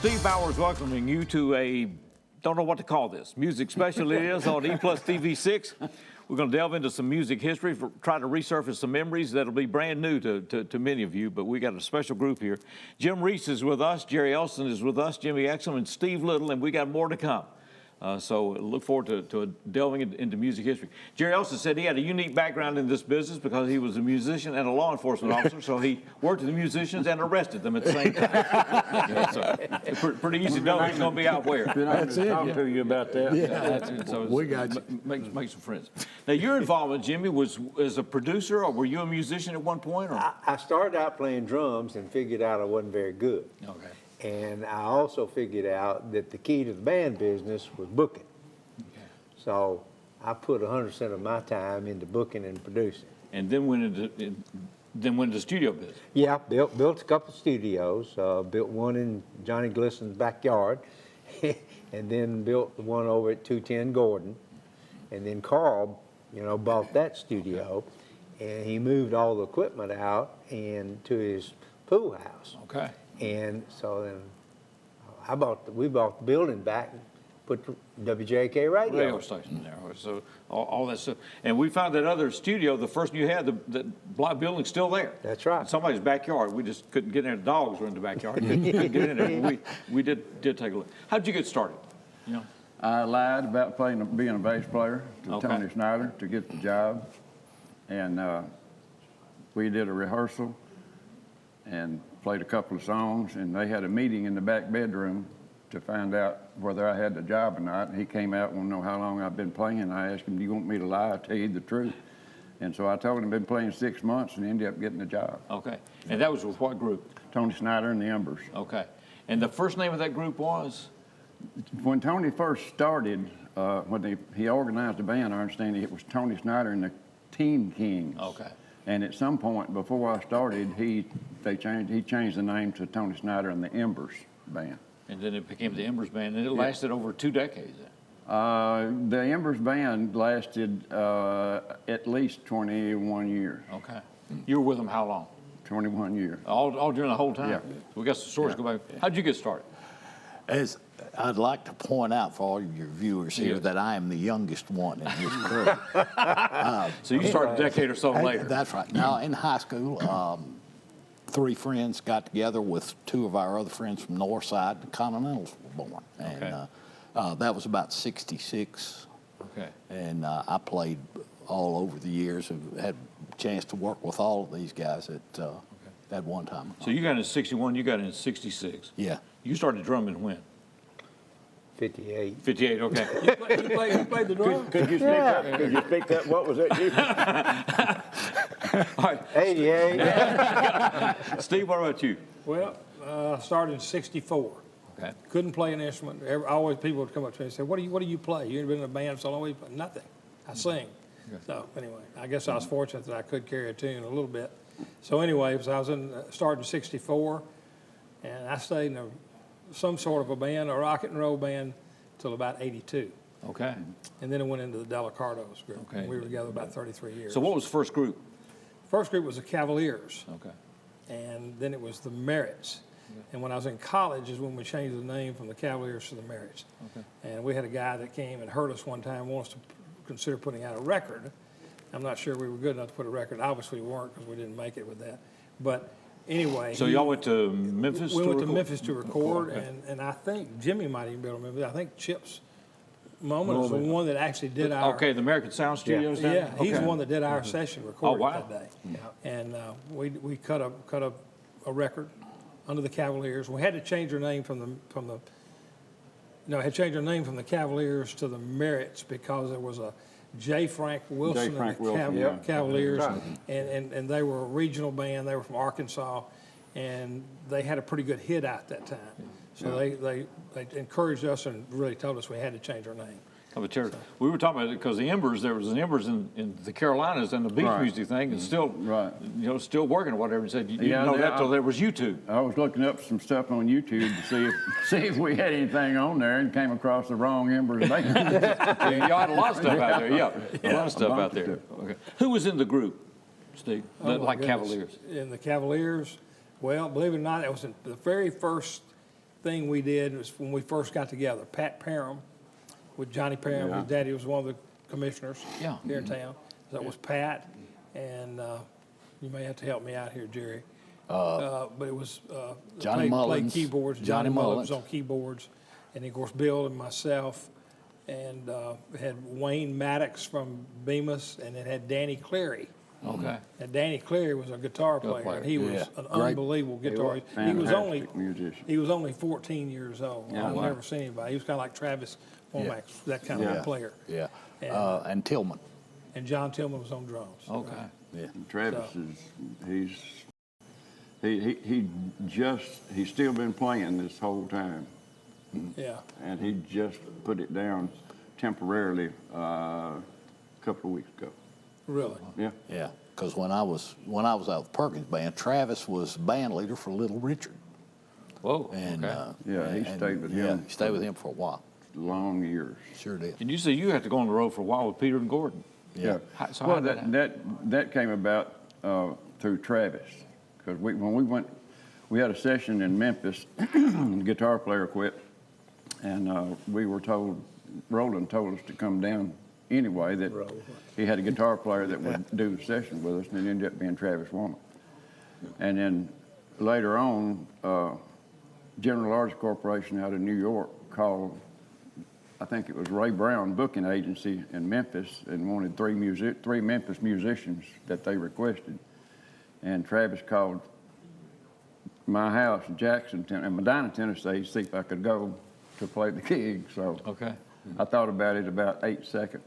Steve Bowers welcoming you to a, don't know what to call this, music special it is on E+ TV6. We're going to delve into some music history, try to resurface some memories that'll be brand new to many of you, but we got a special group here. Jim Reece is with us, Jerry Elston is with us, Jimmy Exum, and Steve Little, and we got more to come. So look forward to delving into music history. Jerry Elston said he had a unique background in this business because he was a musician and a law enforcement officer, so he worked with the musicians and arrested them at the same time. Yeah, so it's pretty easy to know who's going to be out where. That's it. Talk to you about that. Yeah. That's it. So We got you. Make some friends. Now, your involvement, Jimmy, was as a producer, or were you a musician at one point? Or? I started out playing drums and figured out I wasn't very good. Okay. And I also figured out that the key to the band business was booking. Okay. So I put 100% of my time into booking and producing. And then went into studio business. Yeah, built a couple studios. Built one in Johnny Glisson's backyard, and then built the one over at 210 Gordon. And then Carl, bought that studio, and he moved all the equipment out and to his pool house. Okay. And so then we bought the building back and put the WJK radio Station there. So all that stuff. And we found that other studio, the first one you had, the block building's still there. That's right. In somebody's backyard. We just couldn't get in there. The dogs were in the backyard. Couldn't get in there. We did take a look. How'd you get started? I lied about being a bass player to Okay. Tony Snyder to get the job. And we did a rehearsal and played a couple of songs, and they had a meeting in the back bedroom to find out whether I had the job or not. And he came out, wanted to know how long I've been playing, and I asked him, do you want me to lie? I'll tell you the truth. And so I told him I'd been playing 6 months and ended up getting the job. Okay. And that was with what group? Tony Snyder and the Embers. Okay. And the first name of that group was? When Tony first started, when he organized the band, I understand it was Tony Snyder and the Teen Kings. Okay. And at some point before I started, he changed the name to Tony Snyder and the Embers Band. And then it became the Embers Band, and it lasted over 2 decades. The Embers Band lasted at least 21 years. Okay. You were with them how long? 21 years. All during the whole time? Yeah. We got some stories to go back. How'd you get started? As I'd like to point out for all your viewers here that I am the youngest one in this crew. So you started a decade or so later. That's right. Now, in high school, 3 friends got together with 2 of our other friends from Northside. The Continentals were born. And that was about 66. Okay. And I played all over the years. I've had a chance to work with all of these guys at one time. So you got in 61, you got in 66. Yeah. You started drumming when? 58. 58, okay. You played the drums? Could you speak up? Could you speak up? What was that? All right. 88. Steve, what about you? Well, I started in 64. Okay. Couldn't play an instrument. Always people would come up to me and say, what do you play? You ain't been in a band so long? Nothing. I sing. Okay. So anyway, I guess I was fortunate that I could carry a tune a little bit. So anyway, I was started in 64, and I stayed in some sort of a band, a rock and roll band, till about 82. Okay. And then I went into the Delacardos group. Okay. We were together about 33 years. So what was the first group? First group was the Cavaliers. Okay. And then it was the Merritts. And when I was in college is when we changed the name from the Cavaliers to the Merritts. Okay. And we had a guy that came and heard us one time, wanted us to consider putting out a record. I'm not sure we were good enough to put a record. Obviously we weren't because we didn't make it with that. But anyway. So y'all went to Memphis We to went record? to Memphis to record, Okay. and I think Jimmy might even be able to remember. I think Chip's Moment was the one that actually did our. Okay, the American Sound Studios. down Yeah, there? he's Okay. the one that did our session recording wow. that day. And we cut a record under the Cavaliers. We had to change our name had changed our name from the Cavaliers to the Merritts because there was a J. Frank Wilson and the Cavaliers, and they were a regional band. They were from Arkansas, and they had a pretty good hit out that time. So they encouraged us and really told us we had to change our name. We were talking about it because the Embers, there was an Embers in the Carolinas and the beach music thing, and still, still working or whatever. And said you didn't know that till there was YouTube. I was looking up some stuff on YouTube to see if we had anything on there, and came across the wrong Embers. Y'all had a lot of stuff out there. Yeah, a lot of stuff out there. Okay. Who was in the group, Steve? Like Cavaliers. In the Cavaliers, well, believe it or not, it was the very first thing we did was when we first got together. Pat Parham with Johnny Parham. Yeah. His daddy was one of the commissioners Yeah. here in town. So that was Pat, and you may have to help me out here, Jerry. But it was Johnny played Mullins. keyboards. Johnny Johnny Mullins Mullins. was on keyboards, and of course Bill and myself, and it had Wayne Maddox from Bemis, and it had Danny Cleary. Okay. And Danny Cleary was a guitar player. player. And he was Yeah. an Great. unbelievable guitarist. Fantastic musician. He was only 14 years old. Yeah, I've wow. never seen anybody. He was kind of like Travis Womack, that kind of Yeah. a player. Yeah. And- And Tillman. And John Tillman was on drums. Okay. Yeah. And Travis he's still been playing this whole time, Yeah. and he just put it down temporarily a couple of weeks ago. Really. Yeah. Yeah. Because when I was out with Perkins Band, Travis was band leader for Little Richard. Whoa. And okay. Yeah, he stayed with Yeah, him. he stayed with him for a while. Long years. Sure did. And you said you had to go on the road for a while with Peter and Gordon. Yeah. So Well, how did that came about through Travis, because when we went, we had a session in Memphis. The guitar player quit, and we were told, Roland told us to come down anyway. That he had a guitar player that would do the session with us, and it ended up being Travis Womack. And then later on, General Arts Corporation out of New York called, I think it was Ray Brown booking agency in Memphis, and wanted three Memphis musicians that they requested. And Travis called my house in Jackson, Medina, Tennessee, to see if I could go to play the gig. So Okay. I thought about it about 8 seconds.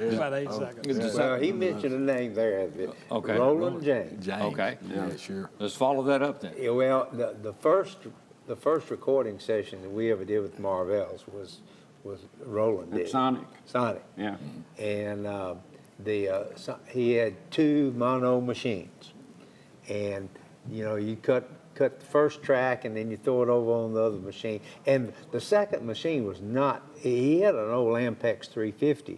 About 8 seconds. Well, he mentioned a name there, Okay. Roland James. James. Okay. Yeah, sure. Let's follow that up then. Yeah, well, the first recording session that we ever did with Marvell's was Roland did. At Sonic. Sonic. Yeah. And he had 2 mono machines, and you cut the first track and then you throw it over on the other machine. And the second machine was not. He had an old Ampex 350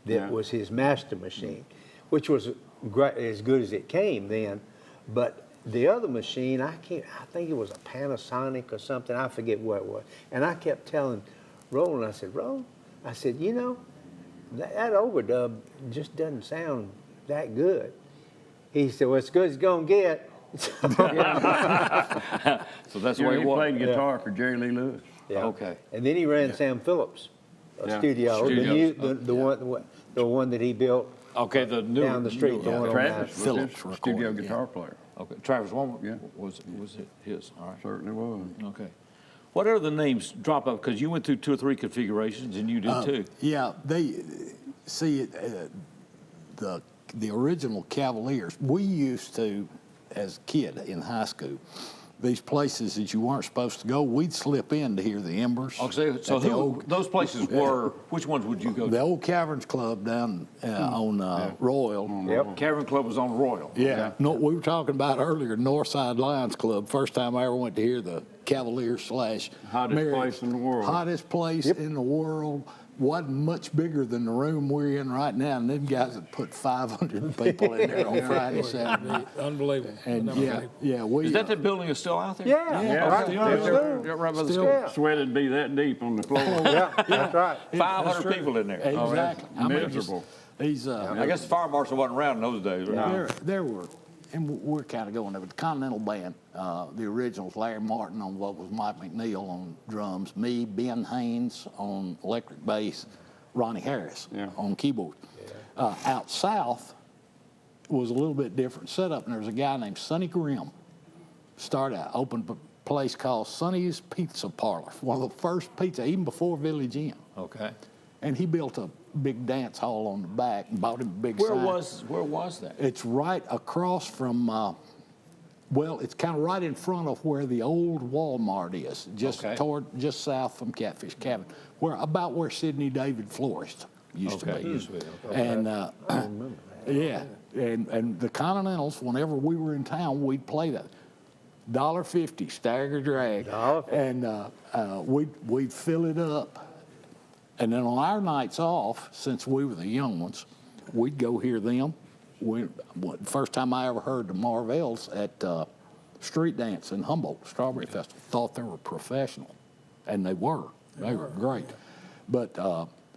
that Yeah. was his master machine, which was great, as good as it came then. But the other machine, I think it was a Panasonic or something. I forget what it was. And I kept telling Roland, I said, Roland, I said, that overdub just doesn't sound that good. He said, well, it's good as it's going to get. So that's the way He it was. played guitar for Jerry Lee Lewis. Yeah. Okay. And then he ran Sam Phillips' Yeah. studio, the one that he built Okay, the new down the street. The one on Travis Nashville. was Phillips his recorded, studio yeah. guitar player. Okay, Travis Womack Yeah. was it his? All right. Certainly was. Okay. What are the names drop up? Because you went through 2 or 3 configurations, and you did too. Yeah, they see the original Cavaliers. We used to, as a kid in high school, these places that you weren't supposed to go, we'd slip in to hear the Embers. Okay, so At the who, old- those places were, which ones would you go The to? old Caverns Club down on Royal. Yep. Cavern Club was on Royal. Yeah, no, we were talking about earlier, Northside Lions Club. First time I ever went to hear the Cavaliers / Hottest Marriott. place in the world. Hottest place in the world. Wasn't much bigger than the room we're in right now, and them guys had put 500 people in there on Friday, Saturday. Unbelievable. And Unbelievable. we. Is that building is still out there? Yeah, Yeah, right, Okay, right, yeah, right. yeah, right by the Still- school. Yeah. Sweat would be that deep on the floor. Yeah, that's right. 500 people in there. Exactly. I mean, just- miserable. These, I guess the fire marshal wasn't around in those days. right? there were, and we're kind of going there, but the Continental Band, the originals, Larry Martin on vocals, Mike McNeil on drums, me, Ben Haynes on electric bass, Ronnie Harris on keyboard. Out south was a little bit different setup, and there was a guy named Sonny Grimm. Started out, opened a place called Sonny's Pizza Parlor, one of the first pizza, even before Village Inn. Okay. And he built a big dance hall on the back and bought him a big Where sign. was that? It's right across from, it's kind of right in front of where the old Walmart is, just Okay. just south from Catfish Cabin, about where Sidney David Florist used to Okay, be. used to be, And yeah, and the Continentals, whenever we were in town, we'd play that. $1.50 stagger drag, and we'd fill it up. And then on our nights off, since we were the young ones, we'd go hear them. First time I ever heard the Marvells at street dance in Humboldt Strawberry Festival. Thought they were professional, and they were. They were great. But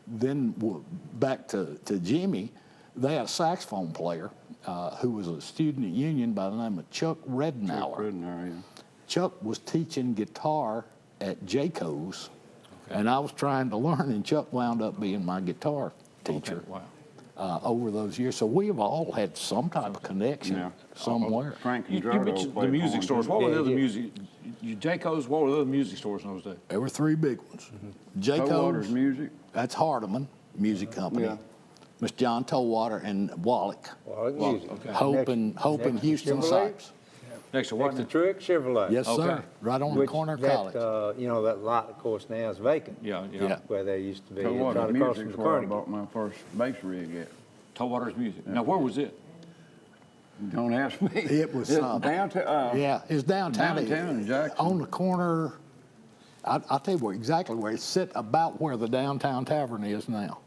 then back to Jimmy, they had a saxophone player who was a student at Union by the name of Chuck Redenauer. Chuck was teaching guitar at Jayco's, and I was trying to learn, and Chuck wound up being my guitar teacher. Wow. Over those years. So we have all had some type of connection somewhere. Frank You and Gerardo mentioned the played music horns. stores. What were the other Yeah. music? Jayco's, what were the other music stores in those days? There were three big ones. Tollwater's Jayco's, music. that's Hardeman Music Company. Yeah. Mr. John Tollwater and Wallach. Well, music. Hope and next to Houston Chevrolet? Sipes. Next to what? Next to Truex Chevrolet. Yes, Okay. sir. Right on the Which corner of that, College. you know, that lot, of course, now is vacant. Yeah. Yeah. Where they used to be. Tollwater's Right across from music's the where I Carnegie. bought my first bass rig at. Tollwater's music. Now, where was it? Don't ask me. It was, It's uh, downtown. Yeah, it's downtown. Downtown in Jackson. On the corner, I'll tell you exactly where it's sit about where the downtown tavern is now,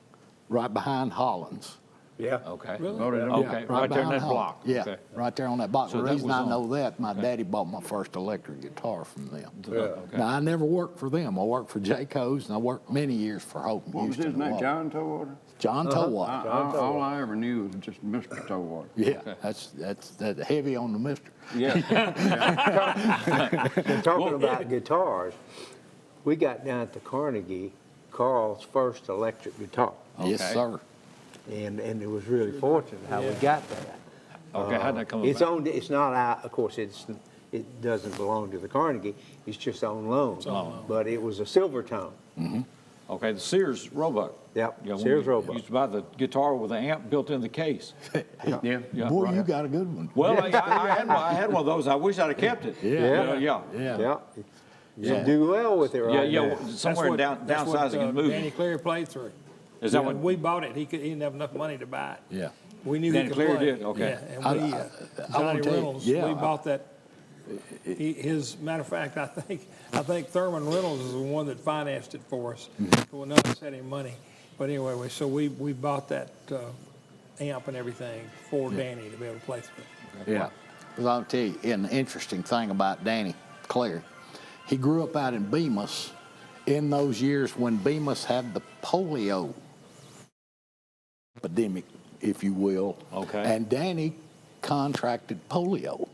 right behind Hollins. Yeah. Okay. Voted on. Okay, right there in behind that Hollins. block. Yeah, Okay. right there on that block. So The that reason was I on. know that, my daddy bought my first electric guitar from them. Okay. Now, I never worked for them. I worked for Jayco's, and I worked many years for Hope and What was Houston. his name? Wallach. John Tollwater? John Tollwater. All I ever knew was just Mr. Tollwater. Yeah, that's heavy on the mister. Yeah. And talking about guitars, we got down at the Carnegie, Carl's first electric guitar. Yes, Okay. sir. And it was really fortunate how we got that. Okay, how'd that come It's about? owned, it's not out, of course, it doesn't belong to the Carnegie, it's just on loan. But it was a silver tone. Okay, the Sears Roebuck. Yep, Yeah, when Sears you Roebuck. used to buy the guitar with the amp built in the case. Yeah. Yeah, Boy, right. you got a good one. Well, I had one of those. I wish I'd have kept it. Yeah. Yeah. Yeah, you Yeah. do well with it Yeah, right yeah, now. well, somewhere in downsizing and moving. Danny Cleary played through. Is that When what? we bought it, he didn't have enough money to buy it. Yeah. We knew Danny he could Cleary play. did? Okay. Yeah, and I we, wanna Johnny tell you, Reynolds, yeah, we bought that. Matter of fact, I think Thurman Reynolds is the one that financed it for us. Well, none of us had any money, but anyway, so we bought that amp and everything for Danny to be able to play through. Yeah. Because I'll tell you, an interesting thing about Danny Cleary, he grew up out in Bemis in those years when Bemis had the polio epidemic, if you will. Okay. And Danny contracted polio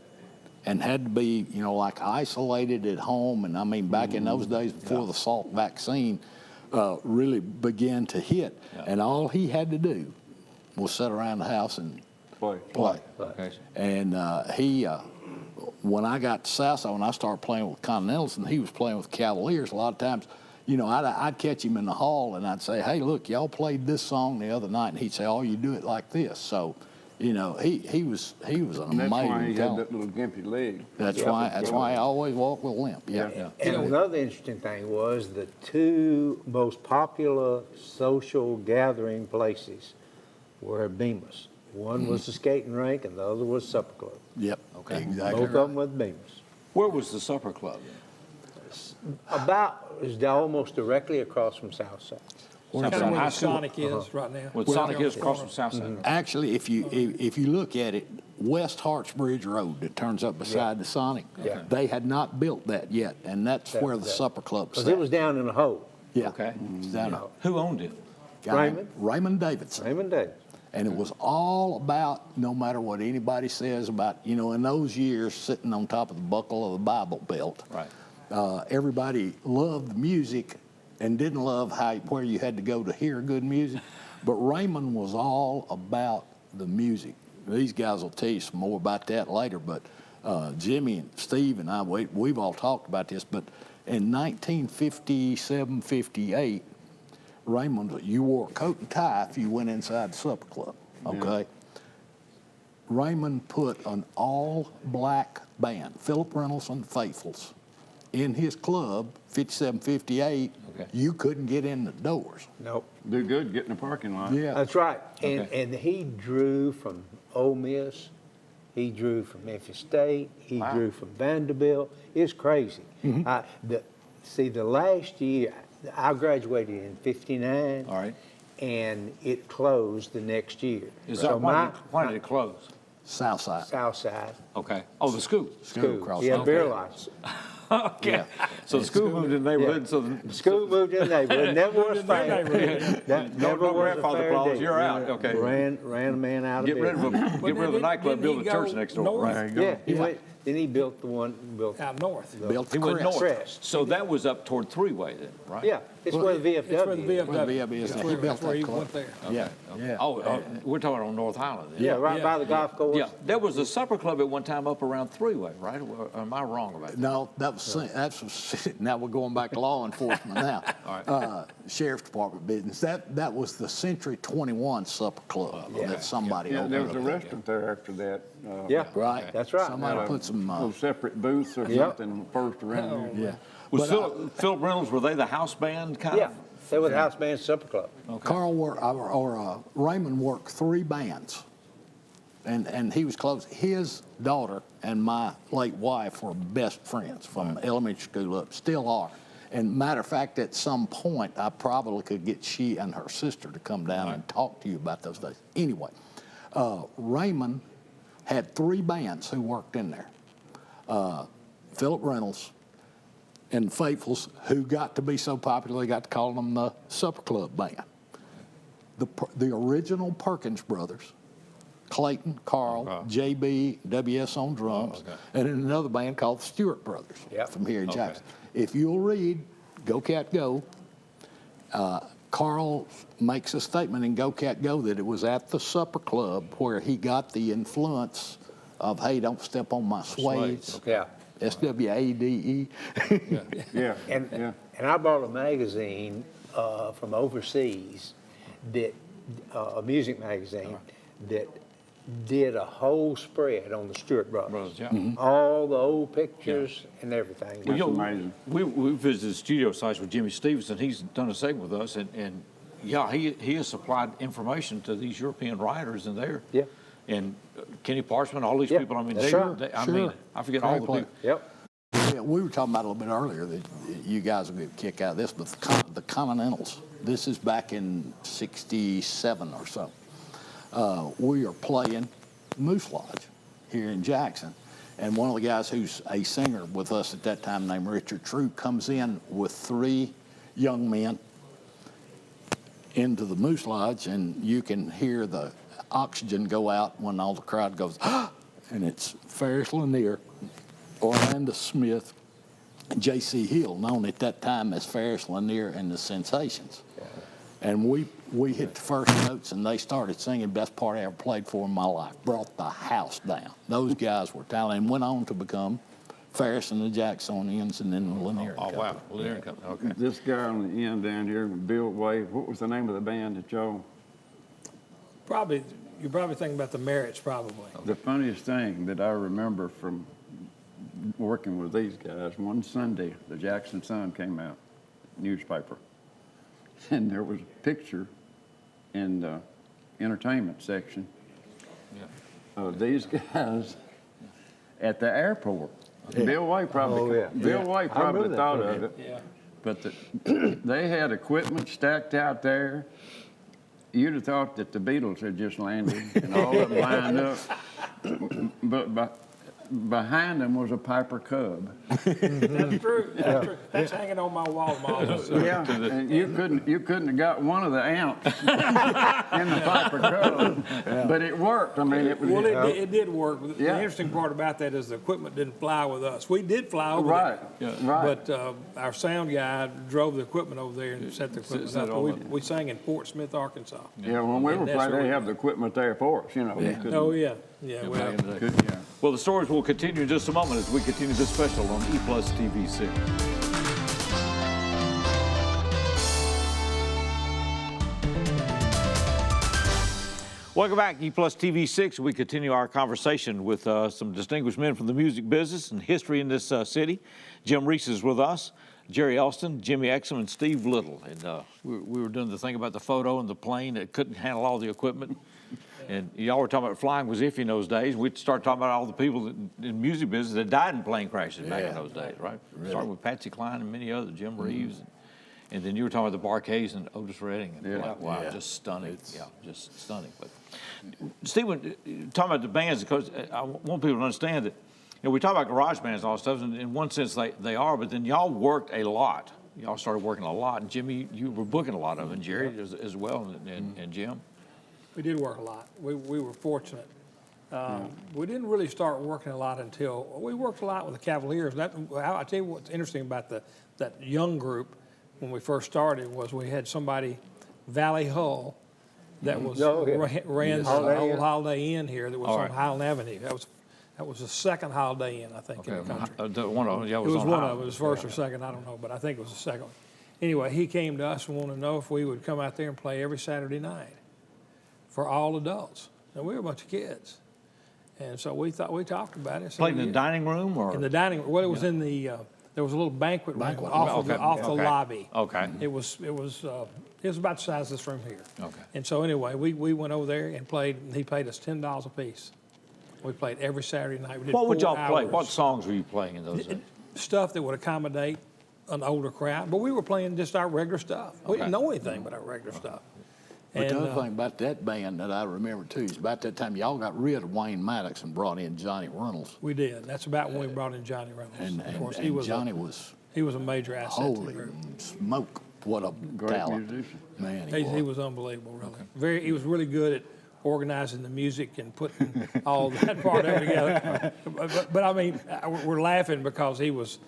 and had to be, like isolated at home. And I mean, back in those days before the Salk vaccine really began to hit. Yeah. And all he had to do was sit around the house and play. Okay. And when I got to Sasso and I started playing with Continentals and he was playing with Cavaliers, a lot of times, I'd catch him in the hall and I'd say, hey, look, y'all played this song the other night. And he'd say, oh, you do it like this. So, he was an That's amazing why he had talent. that little gimpy leg. That's why I always walk with a limp. Yeah. And another interesting thing was the two most popular social gathering places were at Bemis. One was the skating rink and the other was supper club. Yep. Okay. Exactly. Both of them was Bemis. Where was the supper club? About, is almost directly across from Southside. Kind of High where the school. Sonic is right now. Well, Right Sonic there on is the across corner. from South Side. Actually, if you look at it, West Hartsbridge Road that turns up beside the Sonic, Yeah. they had not built that yet, and that's where the supper club Because sat. it was down in the hole. Yeah. Okay. It's down there. Who owned it? Guy- Raymond. Raymond Davidson. Raymond Davis. And it was all about, no matter what anybody says about, in those years, sitting on top of the buckle of the Bible Belt. Right. Everybody loved the music and didn't love where you had to go to hear good music. But Raymond was all about the music. These guys will tell you some more about that later. But Jimmy and Steve and I, we've all talked about this. But in 1957, 58, Raymond, you wore a coat and tie if you went inside the supper club, okay? Raymond put an all-black band, Philip Reynolds and the Faithfuls, in his club, 57, 58. Okay. You couldn't get in the doors. Nope. Do good, get in the parking lot. Yeah. That's right. Okay. And he drew from Ole Miss. He drew from Memphis State. He drew from Vanderbilt. It's crazy. The last year, I graduated in 59. All right. And it closed the next year. Is So that why did it close? South side. south side. Okay. Oh, the school. School across He had the beer street. lights. Okay. So the school moved in the neighborhood, so the School moved in the neighborhood, never was fair. That no never was a grandfather fair clause, deal. you're out. Okay. Ran a man out of Get rid of business. the nightclub, didn't build a he church go next door. north? Right. Yeah, he went, then he built the one, Out north. Built the He went crest. north. Crest. So that was up toward Three-Way then, right? yeah, it's where the It's where the VFW is. VFW. VFW is. That's He where, built that's where that he club. went there. Yeah, yeah. Oh, we're talking on North Highland then. Yeah, right Yeah. by the golf course. Yeah, there was a supper club at one time up around Three-Way, right? Or am I wrong about that? No, that's now we're going back to law enforcement now. All right. Sheriff's Department business. That was the Century 21 Supper Club that somebody Yeah, there opened was a up. restaurant there after that. Yeah, Right. that's right. Somebody put some. Little separate booths or Yep. something first around here. Yeah. Was But, Philip Reynolds, were they the house band kind Yeah, of? they were the House Band Supper Club. Carl Raymond worked 3 bands, and he was close. His daughter and my late wife were best friends from elementary school up, still are. And matter of fact, at some point, I probably could get she and her sister to come down and talk to you about those days. Anyway, Raymond had 3 bands who worked in there. Philip Reynolds and Faithfuls, who got to be so popular they got to call them the Supper Club Band. The original Perkins brothers, Clayton, Carl, JB, WS on drums, and then another band called the Stewart Brothers from here in Jackson. If you'll read Go Cat Go, Carl makes a statement in Go Cat Go that it was at the Supper Club where he got the influence of, hey, don't step on my suedes. Yeah. SWADE. Yeah, And, yeah. and I bought a magazine from overseas that, a music magazine that did a whole spread on the Stewart Brothers. Yeah. All the old pictures and everything. Well, That's amazing. We visited studio sites with Jimmy Stevenson. He's done a segment with us, and yeah, he has supplied information to these European writers in there. Yeah. And Kenny Parchman, all these Yeah, people. I mean, that's they, right. they, I Sure. mean, I forget all the Great people. Yep. Yeah, we were talking about a little bit earlier that you guys will get a kick out of this, but the Continentals, this is back in '67 or so. We are playing Moose Lodge here in Jackson. And one of the guys who's a singer with us at that time named Richard True comes in with 3 young men into the Moose Lodge, and you can hear the oxygen go out when all the crowd goes, ah! And it's Ferris Lanier, Orlando Smith, J.C. Hill, known at that time as Ferris Lanier and the Sensations. And we hit the first notes, and they started singing Best Part I Ever Played For in My Life. Brought the house down. Those guys were talented and went on to become Ferris and the Jacksonians and then the Lanier. Oh, Company. wow. Well, there it comes. Okay. This guy on the end down here, Bill Wade, what was the name of the band that y'all? You're probably thinking about the Merritts, probably. The funniest thing that I remember from working with these guys, one Sunday, the Jackson Sun came out, newspaper, and there was a picture in the entertainment section of these guys at the airport. Bill Way probably, Oh, yeah. Bill Way I probably remember that. thought of it. Yeah. But they had equipment stacked out there. You'd have thought that the Beatles had just landed and all of them lined up. But behind them was a Piper Cub. That's true. That's true. That's hanging on my wall, Miles. Yeah, and you couldn't have got one of the amps in the Piper Cub, but it worked. I mean, it was Well, it did work. The Yeah. interesting part about that is the equipment didn't fly with us. We did fly over right, there. right. But our sound guy drove the equipment over there and set the equipment set up. all We, up. we sang in Fort Smith, Arkansas. Yeah, when we were And that's playing, where they we- have the equipment there for us. You know, we couldn't. Oh, yeah. Yeah, well, Back in the day. Couldn't, yeah. Well, the stories will continue in just a moment as we continue this special on E Plus TV 6. Welcome back, E Plus TV 6. We continue our conversation with some distinguished men from the music business and history in this city. Jim Reece is with us, Jerry Elston, Jimmy Exum, and Steve Little. And we were doing the thing about the photo and the plane that couldn't handle all the equipment. And y'all were talking about flying was iffy in those days. We started talking about all the people in music business that died in plane crashes back in those days, right? Really? Starting with Patsy Cline and many others, Jim Reeves. And then you were talking about the Barkays and Otis Redding. And Yeah. wow, Yeah. just stunning. Yeah, just stunning. But Steve, talking about the bands, because I want people to understand that, we talk about garage bands and all that stuff, and in one sense they are, but then y'all worked a lot. Y'all started working a lot, and Jimmy, you were booking a lot of it, and Jerry as well, and Jim. We did work a lot. We were fortunate. We didn't really start working a lot until we worked a lot with the Cavaliers. I tell you what's interesting about that young group when we first started was we had somebody, Valley Hull, that was ran the old Holiday Inn here that was on Highland Avenue. That was the second Holiday Inn, I think, in the country. One of them, It was one of them. It was first or second, I don't know, but I think it was the second one. Anyway, he came to us and wanted to know if we would come out there and play every Saturday night for all adults. Now, we were a bunch of kids. And so we talked about it. Played in the dining room, or? In the dining room. Well, it was in the, there was a little banquet room off the lobby. Okay. It was about the size of this room here. Okay. And so anyway, we went over there and played, and he paid us $10 a piece. We played every Saturday night. We did What would 4 y'all play? hours. What songs were you playing in those days? Stuff that would accommodate an older crowd, but we were playing just our regular stuff. We didn't know anything but our regular stuff. But the other thing about that band that I remember too is about that time y'all got rid of Wayne Maddox and brought in Johnny Reynolds. We did. That's about when we brought in Johnny Reynolds. And of course, Johnny was he was a major asset to the holy group. smoke! What a Great talent, musician. man! He was unbelievable, really. He was really good at organizing the music and putting all that part of it together. But I mean, we're laughing because he was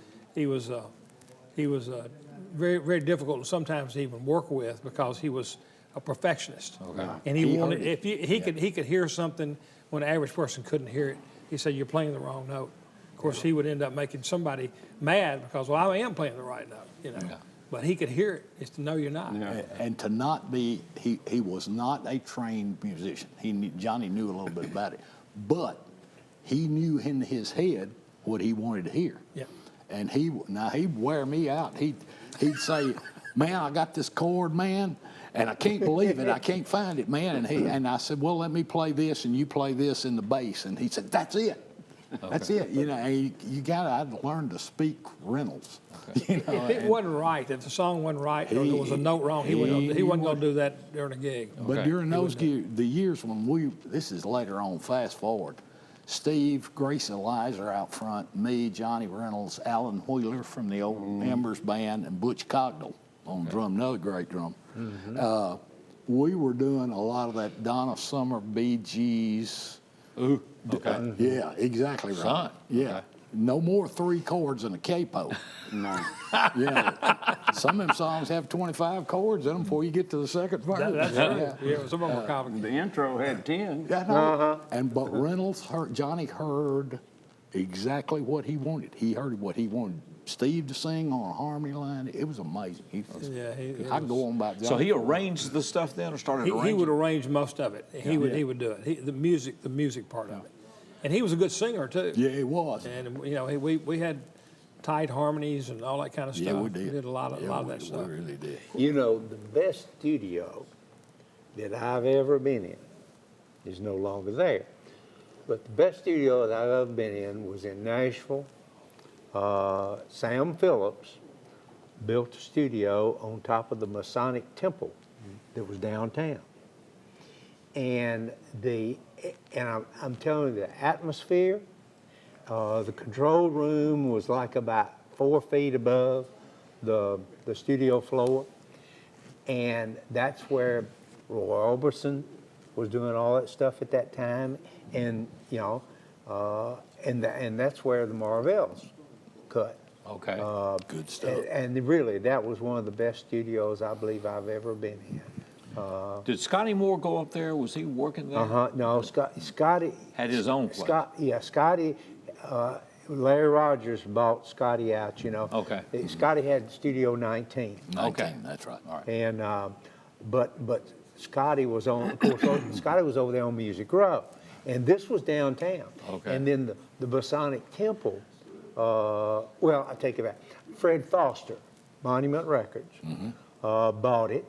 very, very difficult sometimes to even work with because he was a perfectionist. Okay. And he wanted, if he could hear something when the average person couldn't hear it, he said, "You're playing the wrong note." Of course, he would end up making somebody mad because, well, I am playing the right note, Yeah. But he could hear it. It's to know you're not. Yeah. And to not be, he was not a trained musician. Johnny knew a little bit about it, but he knew in his head what he wanted to hear. Yeah. And he'd wear me out. He'd say, "Man, I got this chord, man, and I can't believe it. I can't find it, man." And I said, "Well, let me play this, and you play this in the bass." And he said, "That's it. That's it." You gotta learn to speak Reynolds. If it wasn't right, if the song wasn't right, or there was a note wrong, he wasn't going to do that during a gig. But during the years when this is later on, fast forward, Steve, Grace Eliza out front, me, Johnny Reynolds, Alan Wheeler from the old Embers band, and Butch Cogdell on drum, another great drum. We were doing a lot of that Donna Summer, Bee Gees. Ooh, okay. Yeah, exactly right. Son. Yeah. Okay. No more 3 chords in a capo. No. Some of them songs have 25 chords in them before you get to the second verse. That's right. Yeah, some of them were complicated. The intro had 10. Yeah, no. But Reynolds Johnny heard exactly what he wanted. He heard what he wanted Steve to sing on a harmony line. It was amazing. I can go on about Johnny. So he arranged the stuff then, or started arranging? He would arrange most of it. He would do it. The music part of it. And he was a good singer too. Yeah, he was. And we had tight harmonies and all that kind of stuff. Yeah, we did. We did a lot of that stuff. We really did. The best studio that I've ever been in is no longer there. But the best studio that I've ever been in was in Nashville. Sam Phillips built a studio on top of the Masonic Temple that was downtown. And I'm telling you, the atmosphere, the control room was like about 4 feet above the studio floor. And that's where Roy Orbison was doing all that stuff at that time. And, and that's where the Marvells cut. Okay. Good stuff. And really, that was one of the best studios I believe I've ever been in. Did Scotty Moore go up there? Was he working there? No, Scotty Had his own place. Scotty. Larry Rogers bought Scotty out. Okay. Scotty had Studio 19. 19, Okay. That's right. All right. And but Scotty was on. Of course, Scotty was over there on Music Row, and this was downtown. Okay. And then the Masonic Temple. Well, I take it back. Fred Foster, Monument Records, bought it.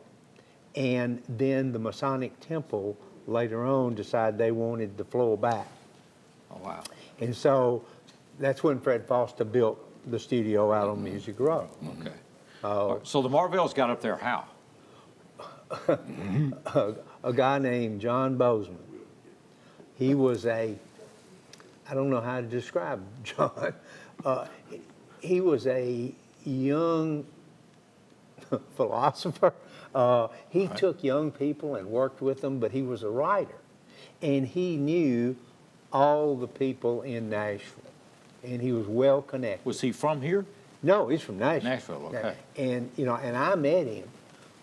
And then the Masonic Temple later on decided they wanted the floor back. Oh, wow. And so that's when Fred Foster built the studio out on Music Row. Okay. All right. So the Marvells got up there how? a guy named John Bozeman. He was I don't know how to describe John. He was a young philosopher. He took young people and worked with them, but he was a writer. And he knew all the people in Nashville. And he was well connected. Was he from here? No, he's from Nashville. Nashville, okay. And, you know, and I met him.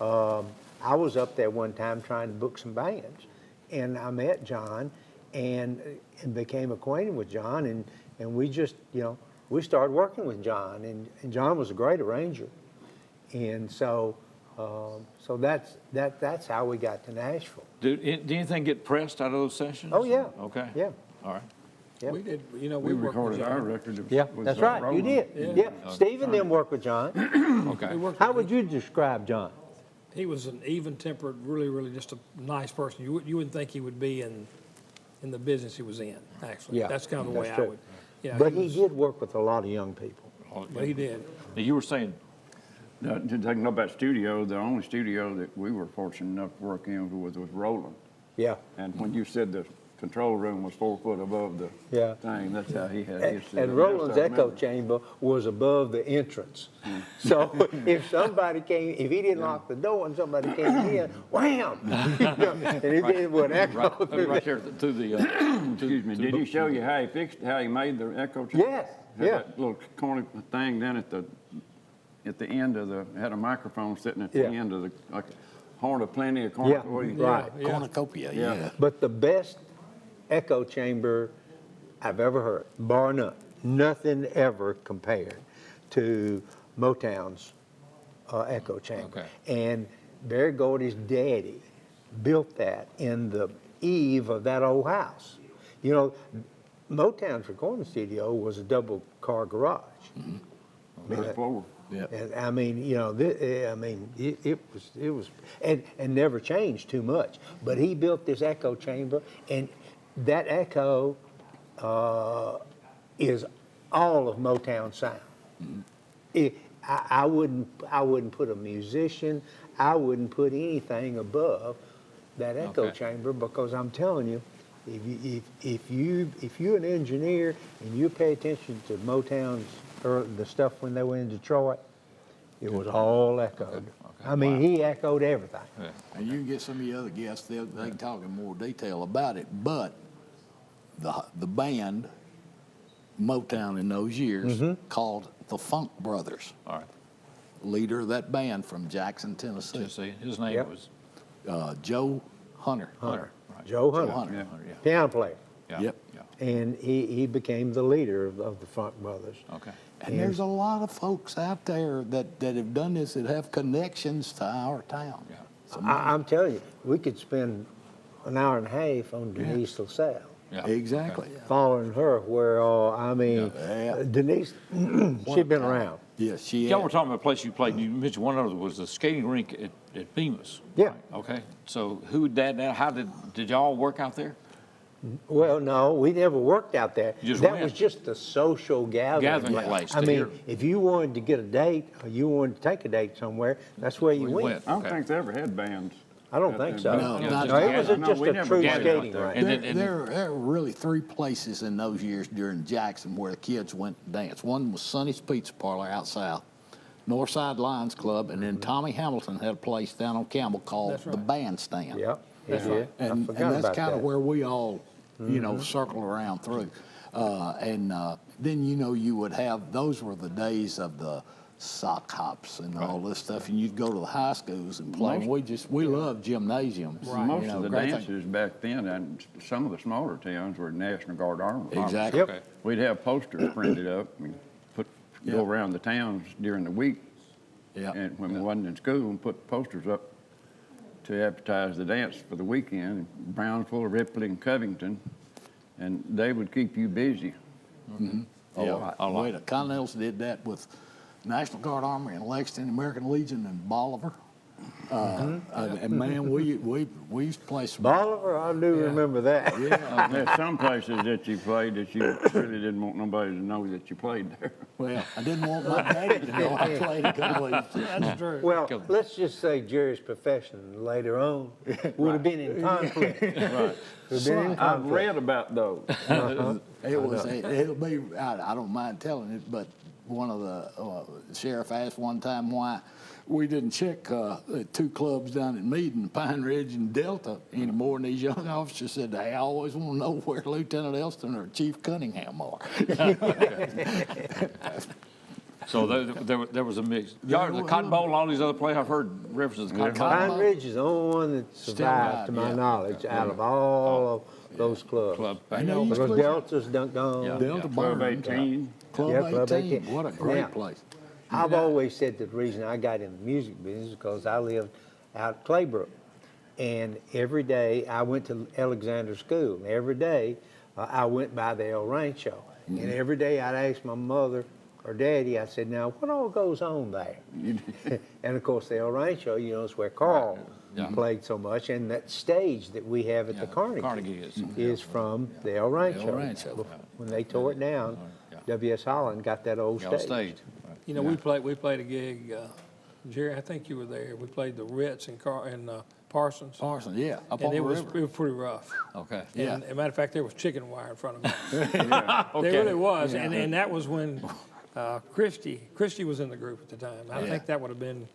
I was up there one time trying to book some bands. And I met John and became acquainted with John. And we just, you know, we started working with John. And John was a great arranger. And so that's how we got to Nashville. Did anything get pressed out of those sessions? Oh, yeah. Okay. Yeah. All right. Yep. We did, you know, We worked with recorded our John. record. Yeah, with that's right. You Roland. did. Yeah. Steve and them worked with John. Okay. We worked How with would you describe John? He was an even-tempered, really, really just a nice person. You wouldn't think he would be in the business he was in, actually. Yeah, That's kind of the way that's I true. would. Yeah, But he was- did work with a lot of young people. But he did. Now, you were saying, To know about studio, the only studio that we were fortunate enough to work in was Roland. Yeah. And when you said the control room was 4 foot above the Yeah. thing, that's how he had his. And Roland's echo chamber was above the entrance. So if somebody came, if he didn't lock the door and somebody came in, wham! And it would echo through right there. there to the, Excuse me, did he show you how he made the echo chamber? Yes, Had yeah. that little corner thing down at the end of had a microphone sitting at the Yeah. end of the, like a horn of plenty, a corn. Yeah, what do you- right. Yeah. Cornucopia, Yeah. yeah. But the best echo chamber I've ever heard, bar none, nothing ever compared to Motown's echo chamber. Okay. And Barry Gordy's daddy built that in the eve of that old house. You know, Motown's recording studio was a double car garage. First floor. And I mean, you know, it was, and never changed too much. But he built this echo chamber, and that echo is all of Motown sound. I wouldn't put a musician, I wouldn't put anything above that echo Okay. chamber, because I'm telling you, if you're an engineer and you pay attention to Motown's the stuff when they were in Detroit, it was all echoed. I mean, he echoed everything. And you can get some of the other guests, they can talk in more detail about it, but the band, Motown in those years, called the Funk Brothers. all right, Leader of that band from Jackson, Tennessee, Tennessee, his name Yep. was Joe Hunter. Hunter. Joe Hunter, Hunter. Yeah. piano player. Yeah. Yep. Yeah. And he became the leader of the Funk Brothers. Okay. And there's a lot of folks out there that have done this that have connections to our town. Yeah. So, I'm telling you, we could spend an hour and a half on Denise LaSalle, Yeah. exactly. following her where, Yeah. Denise, she'd been around. Yes, she Y'all were had. talking about a place you played. You mentioned one of them was the skating rink at Bemis. Yeah. right? Okay. So who did that? How did y'all work out there? Well, no, we never worked out there. You just That went. was just a social gathering. Place I to mean, hear. if you wanted to get a date or you wanted to take a date somewhere, that's where you We went. went. I don't Okay. think they ever had bands. I don't think so. No, Yeah, not just it was gathering. just we a never true gathered out skating there. rink. And then- There were really 3 places in those years during Jackson where the kids went to dance. One was Sonny's Pizza Parlor out south, Northside Lions Club, and then Tommy Hamilton had a place down on Campbell called That's the right. Bandstand. Yep. That's yeah. right. I And forgot that's about kind of that. where we all, you know, circled around through. Then, you know, you would have, those were the days of the sock hops and all this stuff, and you'd go to the high schools and play. And we loved gymnasiums. Most you know, of the great thing. dances back then, and some of the smaller towns were National Guard Army. Exactly. Yep. Okay. We'd have posters printed up and go around the towns during the week. Yeah. And when we wasn't in school, and put posters up to advertise the dance for the weekend, Brownsville, Ripley, and Covington, and they would keep you busy. Yeah, lot. the Continentals did that with National Guard Army and Lexington, American Legion and Bolivar. And man, we used to play some. Bolivar, I do remember that. There's some places that you played that you really didn't want nobody to know that you played there. Well, I didn't want my daddy to know I played a couple of these. That's true. Well, let's just say Jerry's profession later on would have been in conflict. Right. Would have been in I've conflict. read about those. It'll be, I don't mind telling it, but one of the sheriff asked one time why we didn't check the two clubs down at Meade and Pine Ridge and Delta anymore. And these young officers said, they always want to know where Lieutenant Elston or Chief Cunningham are. So there was a mix. Y'all, the Cotton Bowl and all these other places, I've heard references to Cotton Bowl. Pine Ridge is the only one that survived, to my knowledge, out of all of those clubs. Club. Because Delta's done gone. Delta Club burned. 18. Club Yeah, Club 18. 18. What a great Now, place. I've always said that the reason I got in the music business is because I lived out at Claybrook. And every day I went to Alexander School. And every day I went by the El Rancho. And every day I'd ask my mother or daddy, I said, now, what all goes on there? And of course, the El Rancho, you know, is where Carl played so much. And that stage that we have at the Carnegie is from the El Rancho. El Rancho. When they tore it down, W.S. Holland got that old stage. You know, we played a gig, Jerry, I think you were there. We played the Ritz in Parsons. Parsons, yeah. Up on And the it was river. pretty rough. Okay. Yeah. And as a matter of fact, there was chicken wire in front of us. There really was. And that was when Christie was in the group at the time. I think that would have been,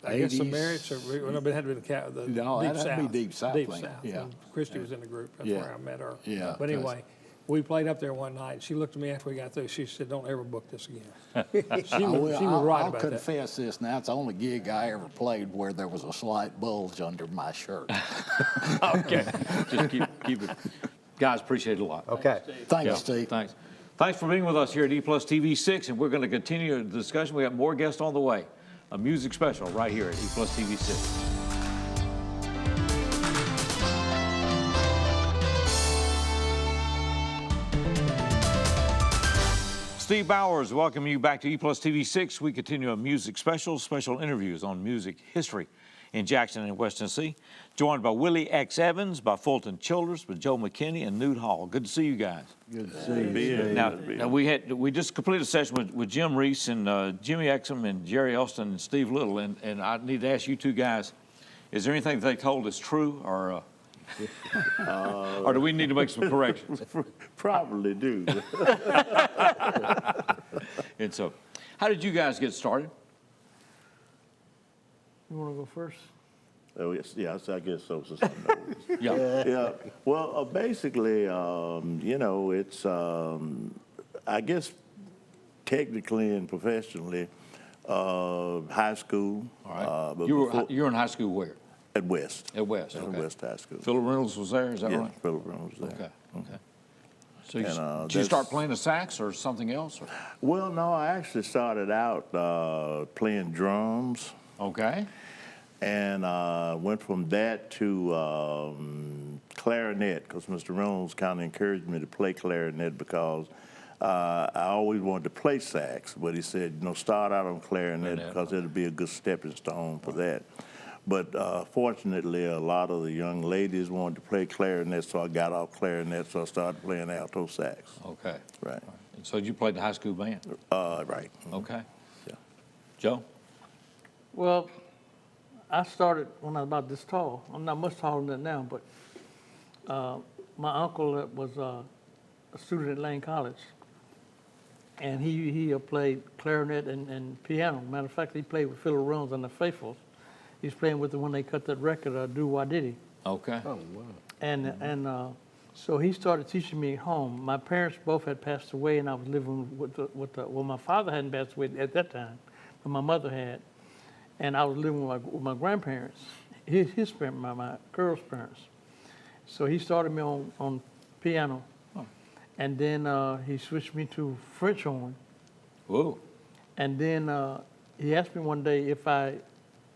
I guess, the 80s. Merritts, or no, but it had to be the No, Deep that'd South. be Deep South Deep thing. South. Yeah. And Christie was in the group. That's Yeah. where I met her. Yeah, But anyway, we played up there one night. She looked at me after we got through. She said, don't ever book this again. She was right I'll about that. confess this now. It's the only gig I ever played where there was a slight bulge under my shirt. Okay. Just keep it. Guys, appreciate it a lot. Okay. Thanks, Yeah, Steve. Thanks. Thanks for being with us here at E Plus TV 6, and we're going to continue the discussion. We got more guests on the way. A music special right here at E Plus TV 6. Steve Bowers, welcome you back to E Plus TV 6. We continue a music special interviews on music history in Jackson and West Tennessee. Joined by Willi X Evans, by Fulton Childress, with Joe McKinney and Newt Hall. Good to see you guys. Good to see you. Now we just completed a session with Jim Reece and Jimmy Exum and Jerry Elston and Steve Little, and I need to ask you two guys, is there anything they told us true, or do we need to make some corrections? Probably do. And so, how did you guys get started? You want to go first? Oh, yes, I guess so. Since I know. Yeah. Yeah. Well, basically, you know, it's, I guess, technically and professionally, high school. All right. But You before- were in high school where? at West. At West. At Okay. West High School. Philip Reynolds was there. Is that Yeah, right? Philip Reynolds was there. Okay. So you, And, did you start that's- playing the sax or something else? Or? Well, no, I actually started out playing drums. Okay. And went from that to clarinet, because Mr. Reynolds kind of encouraged me to play clarinet because I always wanted to play sax, but he said, you know, start out on clarinet because it'll be a good stepping stone for that. But fortunately, a lot of the young ladies wanted to play clarinet, so I got off clarinet, so I started playing alto sax. Okay. Right. And so you played the high school band? Right. Okay. Yeah. Joe? Well, I started when I was about this tall. I'm not much taller than that now, but my uncle was a student at Lane College, and he played clarinet and piano. Matter of fact, he played with Philip Reynolds and the Faithfuls. He was playing with them when they cut that record, Do Why Did He? Okay. Oh, wow. And so he started teaching me at home. My parents both had passed away, and I was living well, my father hadn't passed away at that time, but my mother had. And I was living with my grandparents, his parents, my girl's parents. So he started me on piano, and then he switched me to French horn. Whoa. And then he asked me one day if I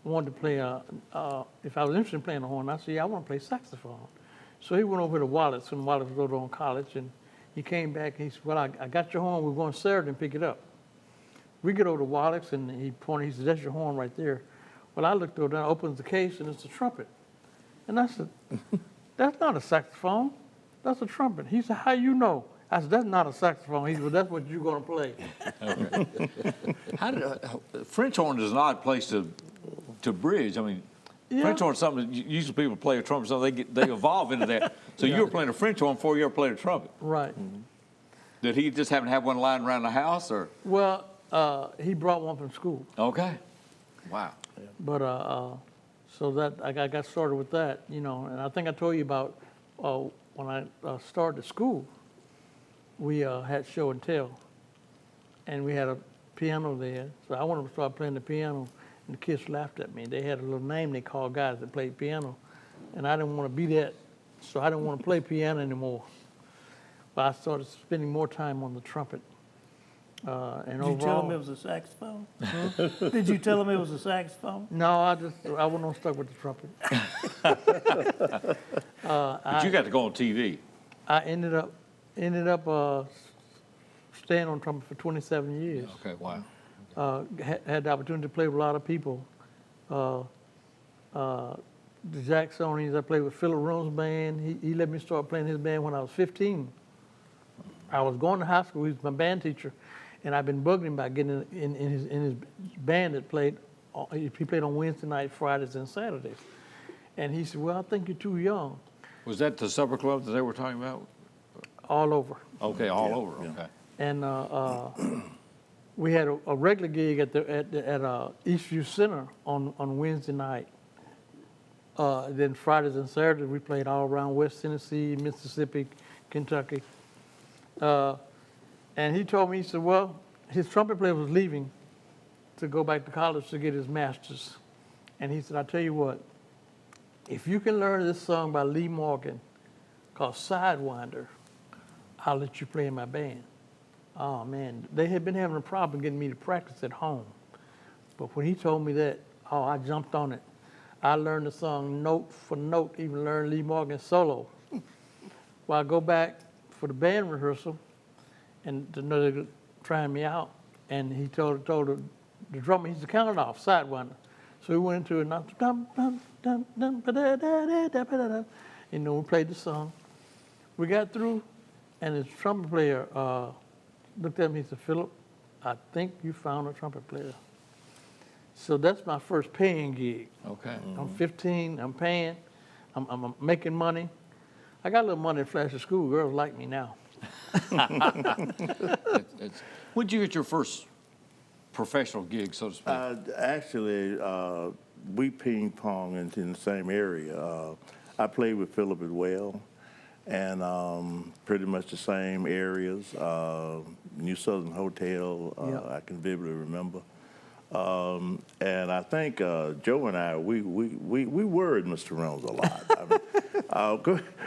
wanted to play, if I was interested in playing the horn. I said, yeah, I want to play saxophone. So he went over to Wallace, and Wallace was over on college, and he came back and he said, well, I got your horn. We're going Saturday and pick it up. We get over to Wallace, and he pointed, he said, that's your horn right there. Well, I looked over, and opens the case, and it's a trumpet. And I said, that's not a saxophone. That's a trumpet. He said, how you know? I said, that's not a saxophone. He said, well, that's what you're going to play. How did French horn is an odd place to bridge. I mean, Yeah. French horn is something usually people play a trumpet, so they evolve into that. So you were playing a French horn before you ever played a trumpet. Right. Did he just happen to have one lying around the house, or? Well, he brought one from school. Okay. Wow. But so that I got started with that, you know, and I think I told you about when I started school, we had show and tell, and we had a piano there. So I wanted to start playing the piano, and the kids laughed at me. They had a little name they called guys that played piano, and I didn't want to be that, so I didn't want to play piano anymore. But I started spending more time on the trumpet. And Did you tell overall, him it was a saxophone? Did you tell him it was a saxophone? no, I went on stuck with the trumpet. But you got to go on TV. I ended up staying on trumpet for 27 years. Okay. Wow. Had the opportunity to play with a lot of people. The Jacksonians, I played with Philip Rome's band. He let me start playing his band when I was 15. I was going to high school. He was my band teacher, and I've been bugging him about getting in his band that played. He played on Wednesday night, Fridays, and Saturdays. And he said, "Well, I think you're too young." Was that the supper club that they were talking about? All over. Okay, all over. Okay. And we had a regular gig at Eastview Center on Wednesday night. Then Fridays and Saturdays we played all around West Tennessee, Mississippi, Kentucky. And he told me, he said, well, his trumpet player was leaving to go back to college to get his master's. And he said, I tell you what, if you can learn this song by Lee Morgan called Sidewinder, I'll let you play in my band. Oh, man, they had been having a problem getting me to practice at home. But when he told me that, oh, I jumped on it. I learned the song note for note, even learned Lee Morgan's solo. Well, I go back for the band rehearsal, and they were trying me out, and he told the drummer, he said, count it off, Sidewinder. So we went into it, and we played the song. We got through, and his trumpet player looked at me, he said, Philip, I think you found a trumpet player. So that's my first paying gig. Okay. I'm 15, I'm paying, I'm making money. I got a little money to flash at school, girls like me now. When did you get your first professional gig, so to speak? Actually, we ping-pong in the same area. I played with Philip as well, and pretty much the same areas. New Southern Hotel, Yep. I can vividly remember. And I think Joe and I, we worried Mr. Reynolds a lot.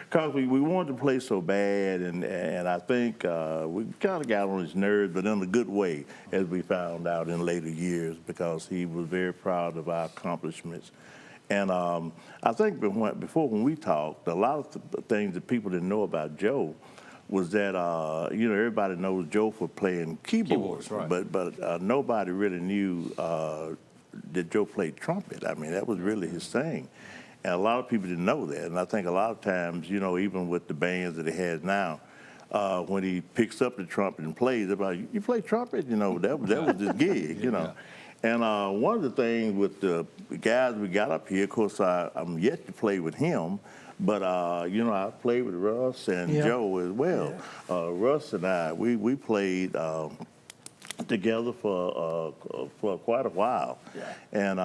Because we wanted to play so bad, and I think we kind of got on his nerves, but in a good way, as we found out in later years, because he was very proud of our accomplishments. And I think before when we talked, a lot of the things that people didn't know about Joe was that, everybody knows Joe for playing keyboards, right. but nobody really knew that Joe played trumpet. I mean, that was really his thing. And a lot of people didn't know that. And I think a lot of times, even with the bands that he has now, when he picks up the trumpet and plays, they're like, you play trumpet? That was his gig, Yeah. And one of the things with the guys we got up here, of course, I'm yet to play with him, but, I played with Russ and Yeah. Joe as well. Yeah. Russ and I, we played together for quite a while. Yeah. And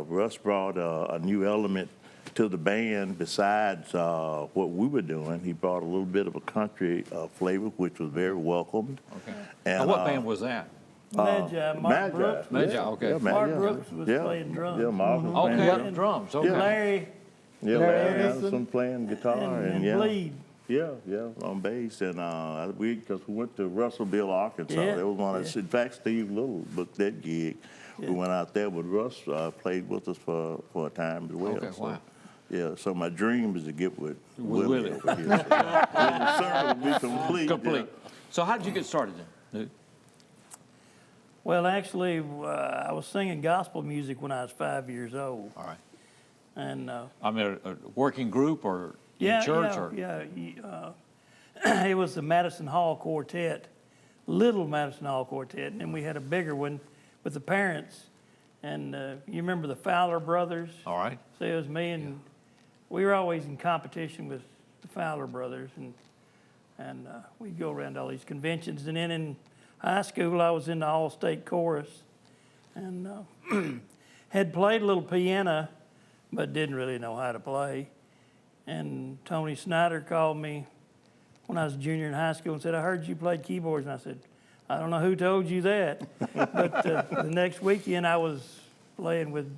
Russ brought a new element to the band besides what we were doing. He brought a little bit of a country flavor, which was very welcomed. Okay. And Now, what band was that? Magi, Mark Brooks. Magi, okay. Mark Brooks was playing drums. Yeah, Mark was Okay, playing And- drums. Okay. Larry Larry Anderson Anderson playing guitar and yeah. Bleed. Yeah, on bass, and because we went to Russellville, Arkansas. Yeah, There was one. In fact, Steve Little booked that gig. We went out there with Russ. Played with us for a time as well. Okay, wow. Yeah, so my dream is to get with Willi. over here. The circle will be complete. Complete. So how did you get started then? Well, actually, I was singing gospel music when I was 5 years old. All right. And I mean, a working group or yeah, in church? it was the Madison Hall Quartet, little Madison Hall Quartet, and then we had a bigger one with the parents. And you remember the Fowler brothers? All right. So it was me, and we were always in competition with the Fowler brothers, and we'd go around all these conventions. And then in high school, I was in the all-state chorus, and had played a little piano, but didn't really know how to play. And Tony Snyder called me when I was a junior in high school and said, "I heard you played keyboards." And I said, "I don't know who told you that." But the next weekend, I was playing with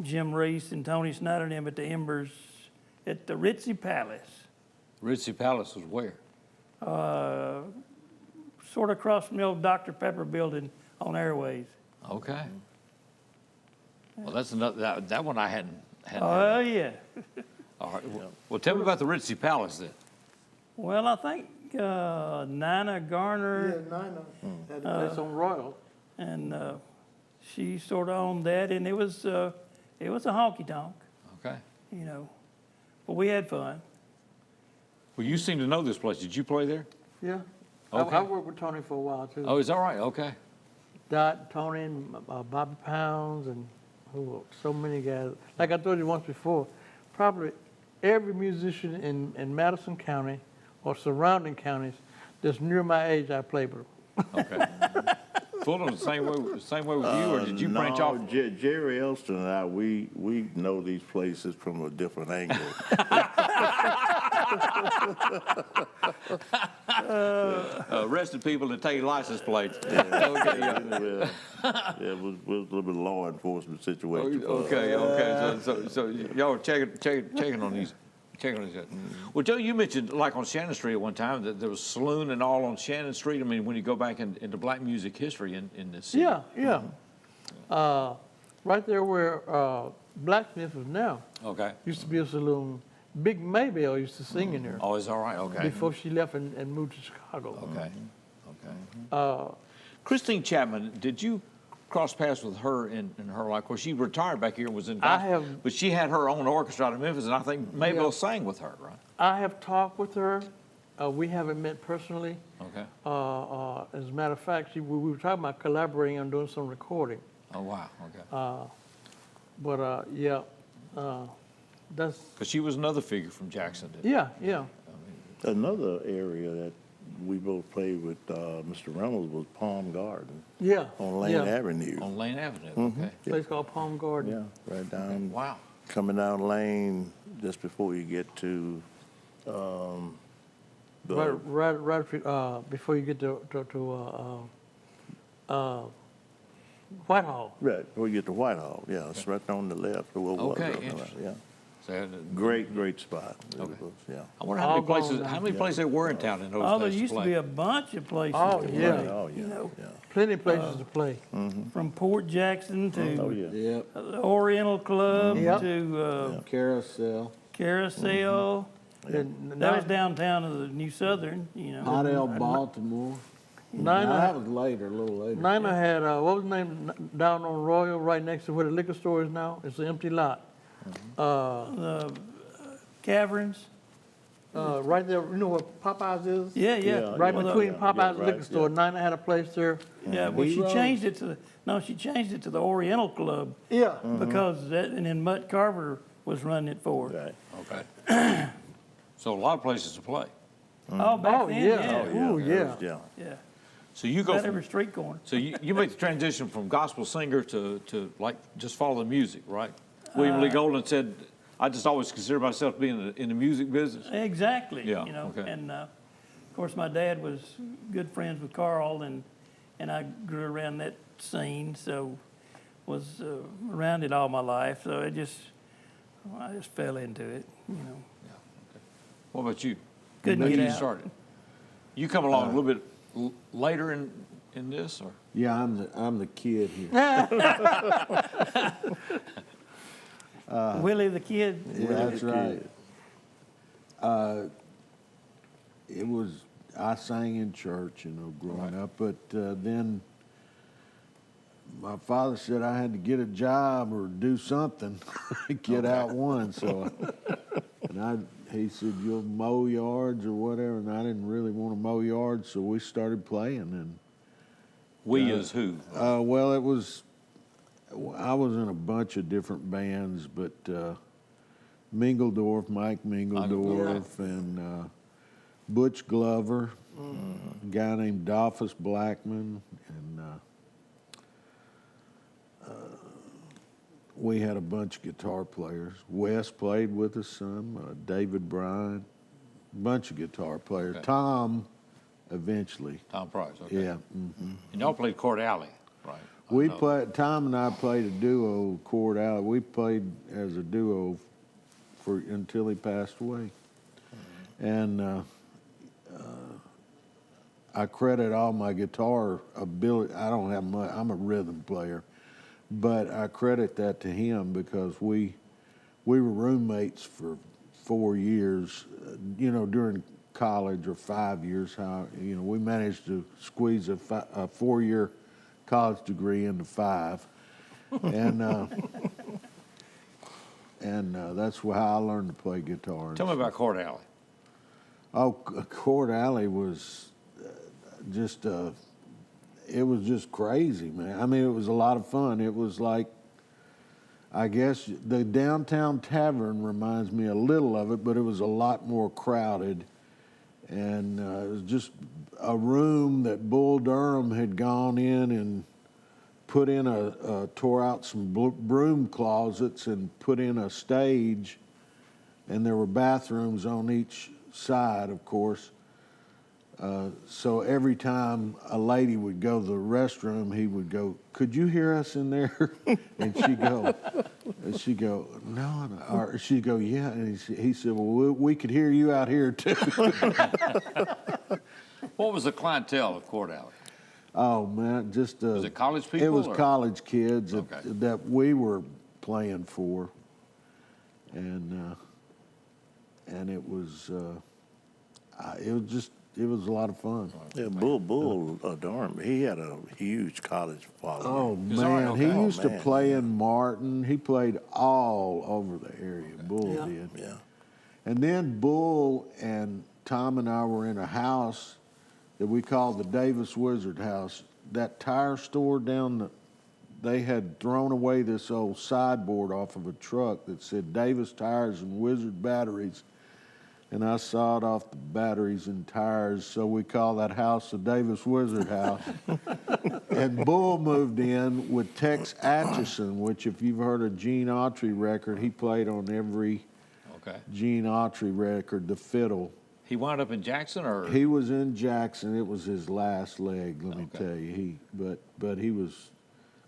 Jim Reece and Tony Snyder and them at the Embers at the Ritzy Palace. Ritzy Palace was where? Sort of across from the old Dr. Pepper building on Airways. Okay. Well, that's another, that one I hadn't heard. Oh, yeah. All right. Well, tell me about the Ritzy Palace then. Well, I think Nina Garner, Had a place on Royal. and she sort of owned that, and it was a honky tonk, Okay. you know. But we had fun. Well, you seem to know this place. Did you play there? Yeah. Okay. I worked with Tony for a while too. Oh, is that right? Okay. Dot, Tony, and Bobby Pounds, and so many guys. Like I told you once before, probably every musician in Madison County or surrounding counties that's near my age, I played with them. Okay. Fulton, the same way with you, or did you branch off? Jerry Elston and I, we know these places from a different angle. Arrested people and take license plates. Yeah, it was a little bit of law enforcement situation. Okay. So y'all are checking on these. Well, Joe, you mentioned like on Shannon Street at one time that there was saloon and all on Shannon Street. I mean, when you go back into black music history in this city. Yeah. Right there where Blacksmith is now. Okay. Used to be a saloon. Big Maybelle used to sing in there Oh, it's all right. Okay. before she left and moved to Chicago. Okay. Christine Chapman, did you cross paths with her in her life? Of course, she retired back here and was in gospel, have. but she had her own orchestra out of Memphis, and I think Maybelle sang with her, right? I have talked with her. We haven't met personally. Okay. As a matter of fact, we were talking about collaborating on doing some recording. Oh, wow. Okay. That's Because she was another figure from Jackson. yeah. Another area that we both played with Mr. Reynolds was Palm Garden Yeah. on Lane Avenue. On Lane Avenue. Okay. Place called Palm Garden. Yeah, right down. Wow. Coming down Lane just before you get to Right before you get to Whitehall. Right, before you get to Whitehall. Yeah, it's right on the left. Okay, Yeah. interesting. So, Great spot. It Okay. was, yeah. I wonder how many places there were in town in those Oh, days there used to play. be a bunch of places Oh, to yeah. play. Oh, yeah. You know, Yeah. Plenty of places to play. from Port Jackson to Oh, yeah. the Oriental Club Yep. to Carousel, Carousel. That was downtown of the New Southern, you know. Hot L Baltimore. Nina, That was later, a little later. Nina had, what was the name, down on Royal, right next to where the liquor store is now? It's an empty lot. The Caverns. Right there, you know where Popeyes is? Yeah. Yeah. Right Well, between yeah, Popeyes and right, liquor store. Nina had a place there. Yeah, well, she Heroes. changed it to the Oriental Club Yeah. because that, and then Mutt Carver was running it for her. Right. Okay. So a lot of places to play. Oh, back Oh, then, yeah. Ooh, that yeah. was- yeah. yeah. So you go About from, every street corner. so you make the transition from gospel singer to like just follow the music, right? William Lee Golden said, "I just always consider myself being in the music business." Exactly. Yeah, You know, okay. and of course my dad was good friends with Carl, and I grew around that scene, so was around it all my life. So I just fell into it. You know, What about you? couldn't When get did you out. start it? You come along a little bit later in this, or? Yeah, I'm the kid here. Willie the Kid. Yeah, that's right. I sang in church, growing up, but then my father said I had to get a job or do something, get out one. So, he said, you'll mow yards or whatever, and I didn't really want to mow yards, so we started playing. And We is who? well, I was in a bunch of different bands, but Mike Mingledorf, and Butch Glover, a guy named Dolphus Blackman, and we had a bunch of guitar players. Wes played with us some, David Bryant, a bunch of guitar players. Okay. Tom, eventually. Tom Price, okay. Yeah. Mm-hmm. And y'all played Court Alley, right? Tom and I played a duo, Court Alley. We played as a duo until he passed away. And I credit all my guitar ability. I don't have much. I'm a rhythm player, but I credit that to him because we were roommates for 4 years. During college, or 5 years. We managed to squeeze a 4-year college degree into 5, and that's how I learned to play guitar. Tell me about Court Alley. Oh, Court Alley was it was just crazy, man. I mean, it was a lot of fun. It was like, I guess the Downtown Tavern reminds me a little of it, but it was a lot more crowded. And it was just a room that Bull Durham had gone in and put in tore out some broom closets and put in a stage. And there were bathrooms on each side, of course. So every time a lady would go to the restroom, he would go, "Could you hear us in there?" And she'd go, "No," or she'd go, "Yeah." And he said, "Well, we could hear you out here too." What was the clientele of Court Alley? Oh man, just was it college people? It was or? college kids Okay. that we were playing for, and it was a lot of fun. Yeah, Bull Durham, he had a huge college following. Oh Is that right? man, Okay. he Oh, used to man, play yeah. in Martin. He played all over the area. Bull did. Yeah. And then Bull and Tom and I were in a house that we called the Davis Wizard House. That tire store they had thrown away this old sideboard off of a truck that said Davis Tires and Wizard Batteries. And I sawed off the batteries and tires, so we call that house the Davis Wizard House. And Bull moved in with Tex Atchison, which if you've heard a Gene Autry record, he played on every Okay. Gene Autry record, the fiddle. He wound up in Jackson, or? He was in Jackson. It was his last leg, let me Okay. tell you. But he was.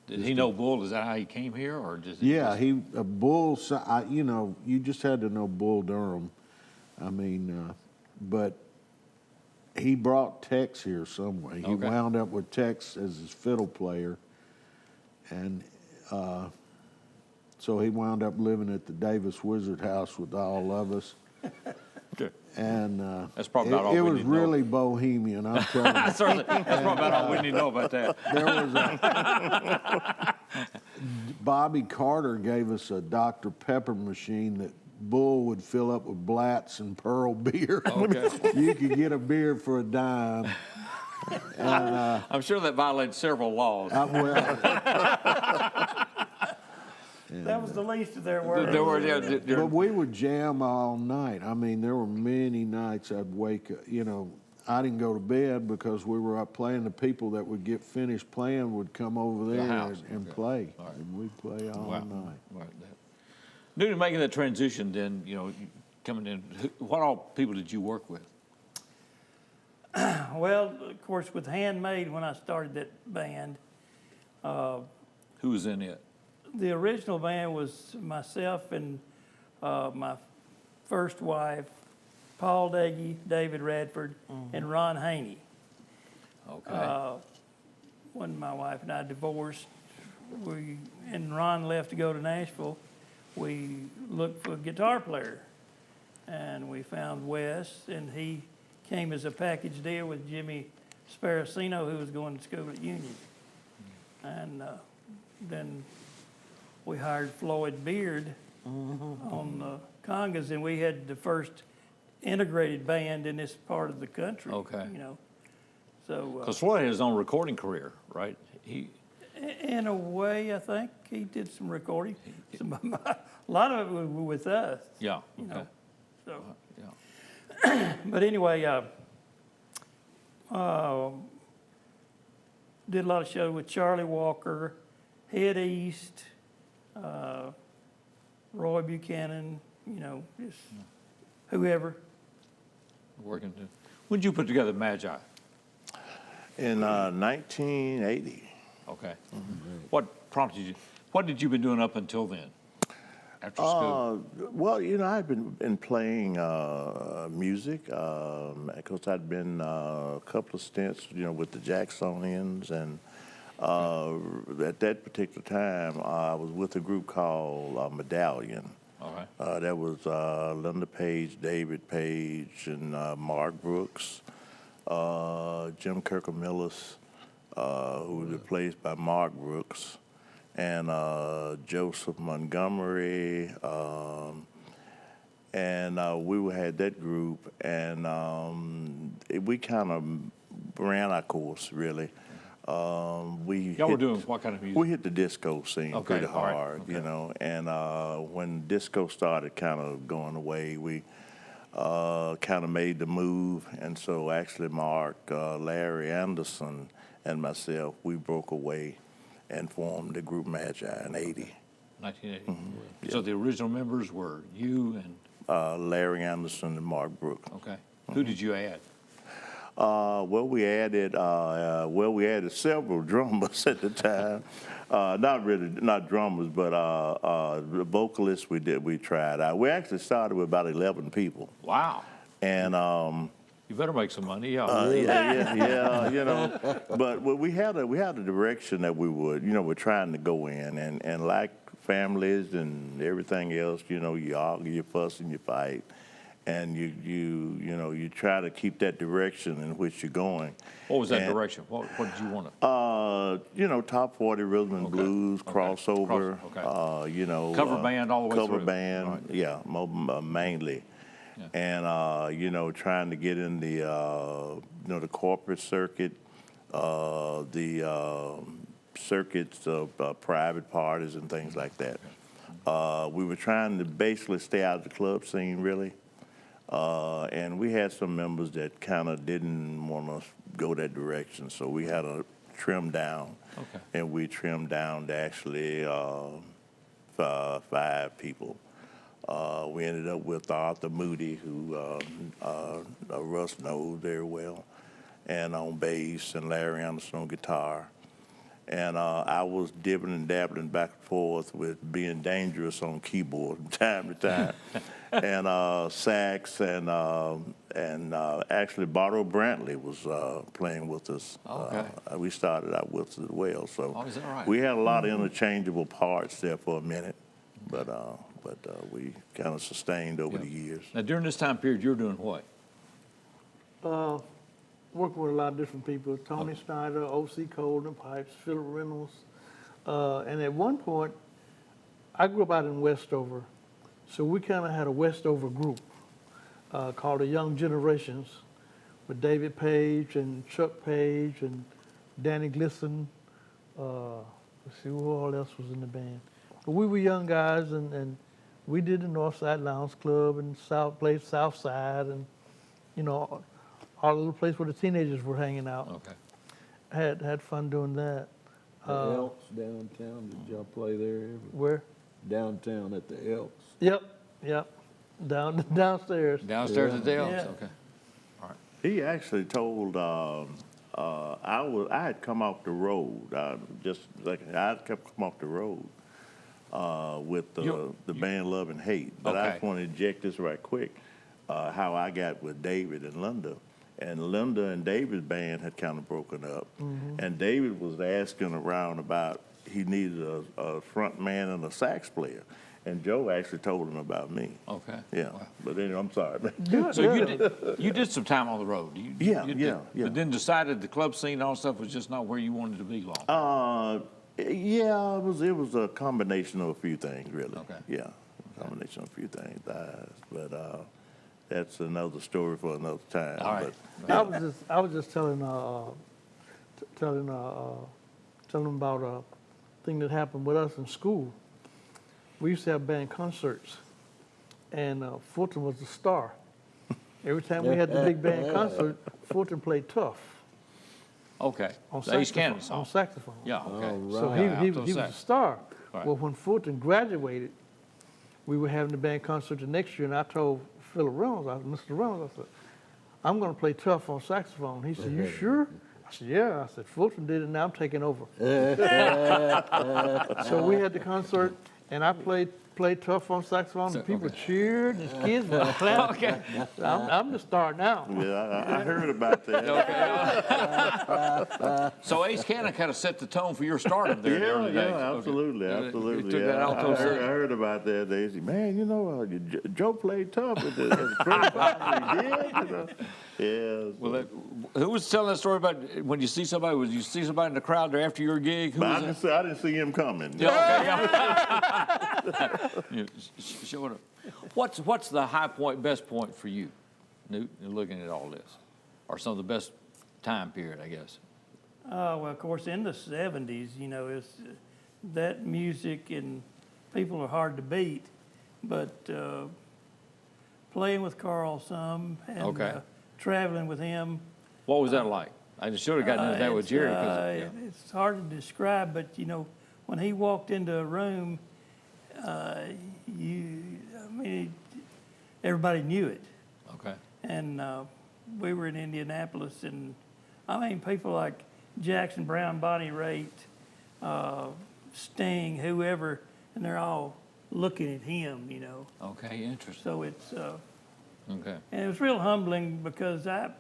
Did he know Bull? Is that how he came here, or just? Yeah, Bull. You just had to know Bull Durham. I mean, but he brought Tex here some way. He Okay. wound up with Tex as his fiddle player, and so he wound up living at the Davis Wizard House with all of us. Okay. And That's probably about all it we was need to know. really bohemian, I'm telling you. That's probably about all we need to know about that. There was Bobby Carter gave us a Dr. Pepper machine that Bull would fill up with Blatz and Pearl beer. Okay. You could get a beer for a dime. I'm sure that violated several laws. That was the least of their worries. There were, But we would jam all night. I mean, there were many nights I'd wake up, I didn't go to bed because we were up playing. The people that would get finished playing would come over there house, and okay. play. All right. And we'd play all night. Right. Newt, making that transition, then coming in. What all people did you work with? Well, of course, with Handmade, when I started that band, Who was in it? the original band was myself and my first wife, Paul Daggy, David Radford, and Ron Haney. Okay. When my wife and I divorced, and Ron left to go to Nashville, we looked for a guitar player, and we found Wes, and he came as a package deal with Jimmy Sparacino, who was going to school at Union. And And then we hired Floyd Beard on congas, and we had the first integrated band in this part of the country. Okay. You know, so Because Floyd had his own recording career, right? in a way, I think he did some recording. A lot of it was with us. Yeah. You Okay. know, so. Yeah. But anyway, did a lot of shows with Charlie Walker, Head East, Roy Buchanan, you know, just whoever. Working. When did you put together Magi? In 1980. Okay. What prompted you? What did you been doing up until then? After school? Well, you know, I've been playing music because I'd been a couple of stints, you know, with the Jacksonians, and at that particular time, I was with a group called Medallion. All right. That was Linda Page, David Page, and Mark Brooks, Jim Kirkham-Millis, who was replaced by Mark Brooks, and Joseph Montgomery, and we had that group, and we kind of ran our course, really. Y'all were doing what kind of music? We hit the disco scene pretty all right, hard, okay. you know, and when disco started kind of going away, we kind of made the move, and so actually Mark, Larry Anderson, and myself, we broke away and formed the group Magi in 80. 1980. Mm-hmm. So the original members were you and? Larry Anderson and Mark Brooks. Okay. Who did you add? Well, we added several drummers at the time. Not drummers, but the vocalists we tried out. We actually started with about 11 people. Wow. And you better make some money, yeah, you know. But we had a direction that we're trying to go in, and like families and everything else, you know, you argue, you fuss, and you fight. And you try to keep that direction in which you're going. What was that direction? What did you want to? Top 40 rhythm and blues, crossover. Okay. You know, cover band all the way through. Cover band, right. yeah, mainly. Yeah. And trying to get in the corporate circuit, the circuits of private parties and things like that. We were trying to basically stay out of the club scene, really. And we had some members that kind of didn't want to go that direction, so we had to trim down. Okay. And we trimmed down to actually 5 people. We ended up with Arthur Moody, who Russ knows very well, and on bass, and Larry Anderson on guitar. And I was dibbling and dabbling back and forth with being dangerous on keyboard from time to time, and sax, and actually Bartow Brantley was playing with us. Okay. We started out with us as well, so is that right? we had a lot of interchangeable parts there for a minute, but we kind of sustained over the years. Now, during this time period, you were doing what? Working with a lot of different people, Tony Snyder, O.C. Colden, pipes, Philip Reynolds. And at one point, I grew up out in Westover, so we kind of had a Westover group called the Young Generations with David Page and Chuck Page and Danny Glisson. Let's see, who all else was in the band. But we were young guys, and we did the Northside Lounge Club and played Southside, and, you know, our little place where the teenagers were hanging out. Okay. Had fun doing that. The Elks downtown, did y'all play there ever? Where? Downtown at the Elks. Yep. Downstairs. Downstairs at the Elks. Yeah. Okay. All right. He actually told I had come off the road. I had come off the road with the band Love and Hate. But I just want to inject this right quick. How I got with David and Linda. And Linda and David's band had kind of broken up. Mm-hmm. And David was asking around about he needed a front man and a sax player. And Joe actually told him about me. Okay. Yeah. Wow. But anyway, I'm sorry. So you did some time on the road. You Yeah. But then decided the club scene and all stuff was just not where you wanted to be long. Yeah, it was a combination of a few things, really. Okay. Yeah, a combination of a few things. But that's another story for another time. All right. But, I was just telling telling them about a thing that happened with us in school. We used to have band concerts, and Fulton was the star. Every time we had the big band concert, Fulton played Tough Okay. on The Ace saxophone. Cannon song. On saxophone. Yeah, okay. So Yeah, he alto was a sax. star. Right. Well, when Fulton graduated, we were having the band concert the next year, and I told Philip Reynolds, Mr. Reynolds, I said, I'm going to play Tough on saxophone. He said, you sure? I said, yeah. I said, Fulton did it, now I'm taking over. So we had the concert, and I played Tough on saxophone, and people cheered, and the kids were clapping. Okay. I'm the star now. yeah, I heard about that. Okay. So Ace Cannon kind of set the tone for your stardom there in the Yeah, early days. yeah, Okay. absolutely, You absolutely. took Yeah, that alto I sax. heard about that. They said, man, you know, Joe played Tough at the first time he did. You know? Yeah. Well, who was telling that story about when you see somebody? Was you see somebody in the crowd there after your gig? Who But was I didn't see him coming. that? Yeah, okay, yeah. Yeah, showing up. What's the high point, best point for you, Newt, in looking at all this, or some of the best time period, I guess? Well, of course, in the 70s, you know, it's, that music and people are hard to beat, but playing with Carl some and Okay. Traveling with him. What was that like? I just should have gotten into that with Jerry. 'Cause, It's hard to describe, but, you know, when he walked into a room, everybody knew it. Okay. And we were in Indianapolis, and I mean, people like Jackson Browne, Bonnie Raitt, Sting, whoever, and they're all looking at him, you know. Okay, interesting. So it's, Okay. and it was real humbling because I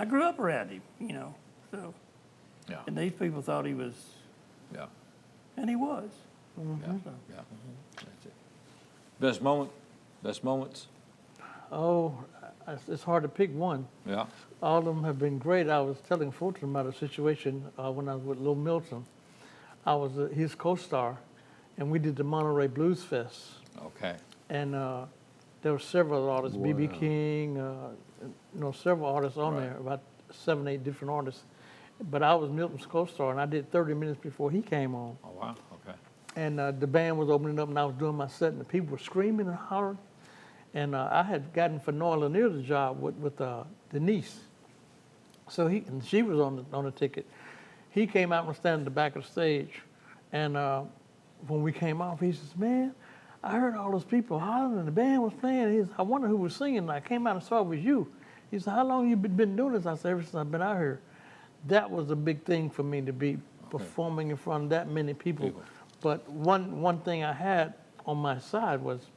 grew up around him, you know. So, Yeah. and these people thought he was, Yeah. and he was. Yeah. Yeah. That's it. Best moment? Best moments? Oh, it's hard to pick one. Yeah. All of them have been great. I was telling Fulton about a situation when I was with Lil Milton. I was his co-star, and we did the Monterey Blues Fest. Okay. And there were several artists, B.B. King, several artists on there, about 7, 8 different artists. But I was Milton's co-star, and I did 30 minutes before he came on. Oh, wow. Okay. And the band was opening up, and I was doing my set, and the people were screaming and hollering. And I had gotten for Noel Lanier's a job with Denise. So she was on the ticket. He came out and was standing at the back of the stage. And when we came off, he says, man, I heard all those people hollering and the band was playing. He said, I wonder who was singing. And I came out and saw it was you. He said, how long you been doing this? I said, ever since I've been out here. That was a big thing for me to be performing in front of that many people. But one thing I had on my side was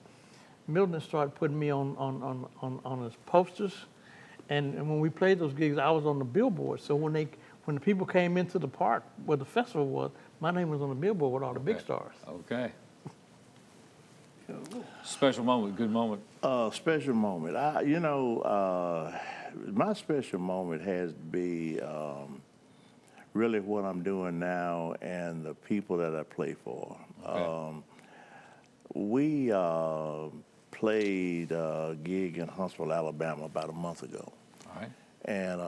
Milton started putting me on his posters. And when we played those gigs, I was on the billboard. So when the people came into the park where the festival was, my name was on the billboard with all the big stars. Okay. Special moment, good moment. Special moment. My special moment has to be really what I'm doing now and the people that I play for. Okay. We played a gig in Huntsville, Alabama about a month ago. All right. And,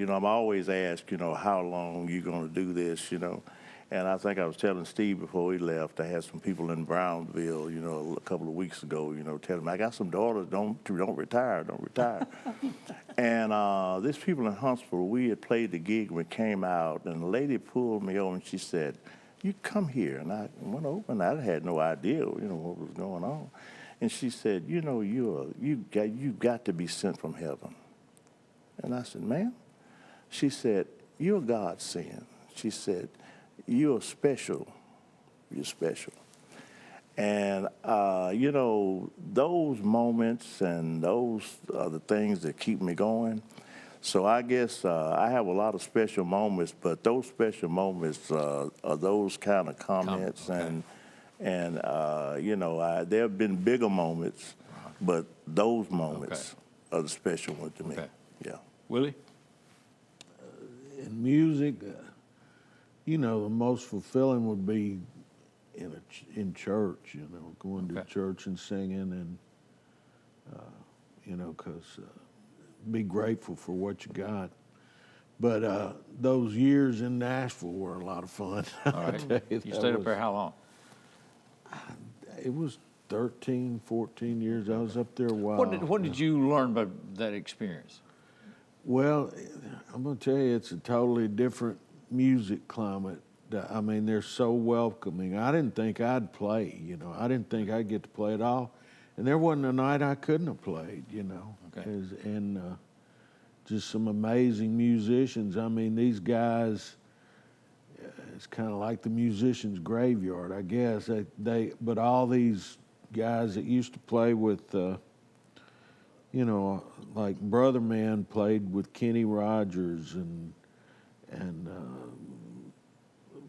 I'm always asked, how long you going to do this, And I think I was telling Steve before he left, I had some people in Brownsville, a couple of weeks ago, telling me, I got some daughters, don't retire. And these people in Huntsville, we had played the gig when it came out, and the lady pulled me over and she said, you come here. And I went over and I had no idea, what was going on. And she said, you've got to be sent from heaven. And I said, ma'am? She said, you're God's son. She said, you're special. You're special. And, those moments and those are the things that keep me going. So I guess I have a lot of special moments, but those special moments are those kind of comments. Okay. And there have been bigger moments, but those moments are the special ones to me. Okay. Yeah. Willie? In music, you know, the most fulfilling would be in church, you know, going to church and singing and, you know, because be grateful for what you got. But those years in Nashville were a lot of fun. All right. You stayed up there how long? It was 13, 14 years. I was up there a while. What did you learn about that experience? Well, I'm going to tell you, it's a totally different music climate. I mean, they're so welcoming. I didn't think I'd play, you know. I didn't think I'd get to play at all. And there wasn't a night I couldn't have played, you know. Okay. And just some amazing musicians. I mean, these guys, it's kind of like the musician's graveyard, I guess. But all these guys that used to play with, you know, like Brother Man played with Kenny Rogers and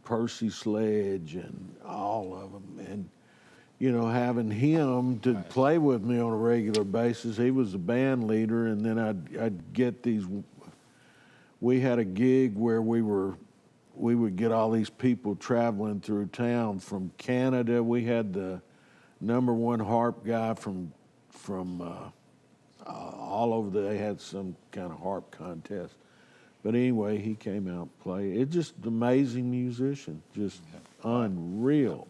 Percy Sledge and all of them. And, you know, having him to play with me on a regular basis, he was the band leader, and then I'd get these. We had a gig where we would get all these people traveling through town from Canada. We had the #1 harp guy from all over. They had some kind of harp contest. But anyway, he came out and played. It's just an amazing musician, just unreal.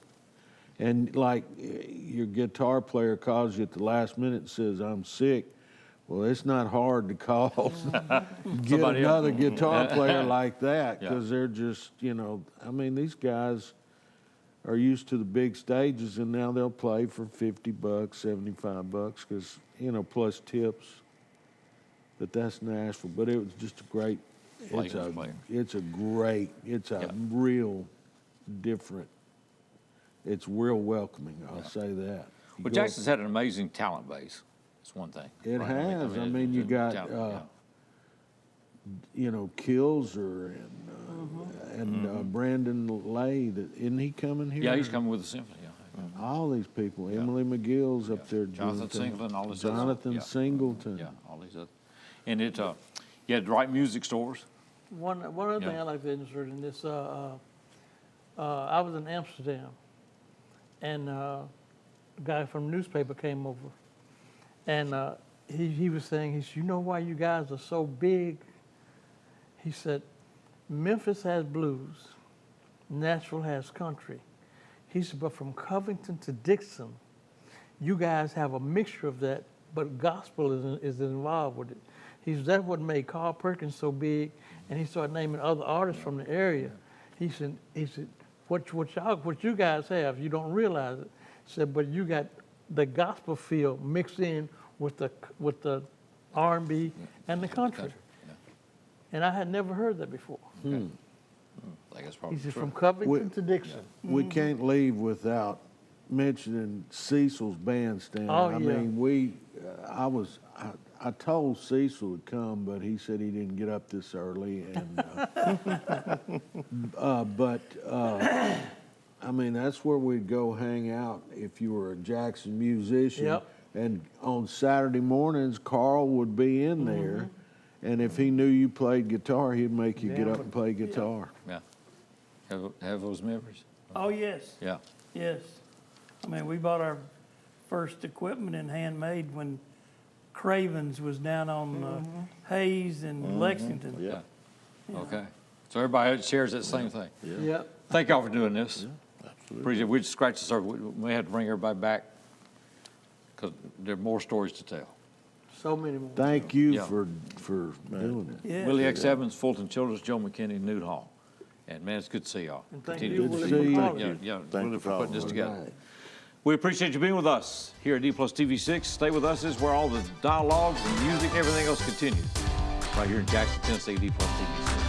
And like your guitar player calls you at the last minute and says, "I'm sick." Well, it's not hard to call, get another guitar player like that, because they're just, you know, I mean, these guys are used to the big stages, and now they'll play for $50, $75, because, you know, plus tips. But that's Nashville. But it was just a great, it's a real different, it's real welcoming, I'll say that. Well, Jackson's had an amazing talent base. That's one thing. It has. I mean, you got, you know, Kilzer and Brandon Lay. Isn't he coming here? Yeah, he's coming with the symphony. All these people. Emily McGill's up there. Jonathan Singleton, all this Jonathan Singleton. Yeah, all these other. And it, you had the right music stores. One other thing I'd like to insert in this, I was in Amsterdam, and a guy from the newspaper came over, and he was saying, he said, "You know why you guys are so big?" He said, "Memphis has blues, Nashville has country." He said, "But from Covington to Dixon, you guys have a mixture of that, but gospel is involved with it." He said, "That's what made Carl Perkins so big," and he started naming other artists from the area. He said, what you guys have, you don't realize it. He said, but you got the gospel feel mixed in with the R&B and the country. And I had never heard that before. I think that's probably He said, true. from Covington to Dixon. We can't leave without mentioning Cecil's bandstand. Oh, I yeah. mean, I told Cecil to come, but he said he didn't get up this early. And I mean, that's where we'd go hang out if you were a Jackson musician. Yep. And on Saturday mornings, Carl would be in there, and if he knew you played guitar, he'd make you get up and play guitar. Yeah. Have those memories? Oh, yes. Yeah. Yes. I mean, we bought our first equipment in handmade when Cravens was down on Hayes and Lexington. Yeah. Okay. So everybody shares that same thing. Yep. Thank y'all for doing this. Appreciate it. We just scratched the surface. We had to bring everybody back because there are more stories to tell. So many more. Thank you Yeah. for doing it. Yeah. Willi X Evans, Fulton Childress, Joe McKinney, and Newt Hall. And man, it's good to see y'all. And thank Continue you, to- Willi, see for you. calling. Yeah, Thank Willi you for for putting this all. together. We appreciate you being with us here at D Plus TV6. Stay with us. This is where all the dialogues and music, everything else continues. Right here in Jackson, Tennessee, D Plus TV6.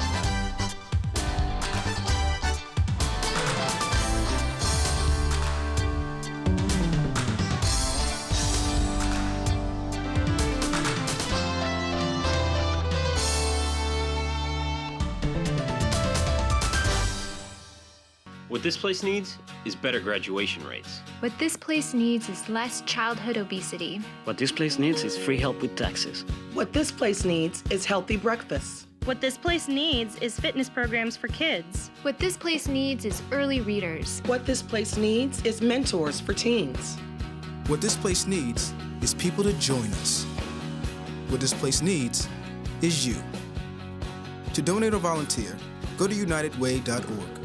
What this place needs is better graduation rates. What this place needs is less childhood obesity. What this place needs is free help with taxes. What this place needs is healthy breakfast. What this place needs is fitness programs for kids. What this place needs is early readers. What this place needs is mentors for teens. What this place needs is people to join us. What this place needs is you. To donate or volunteer, go to unitedway.org.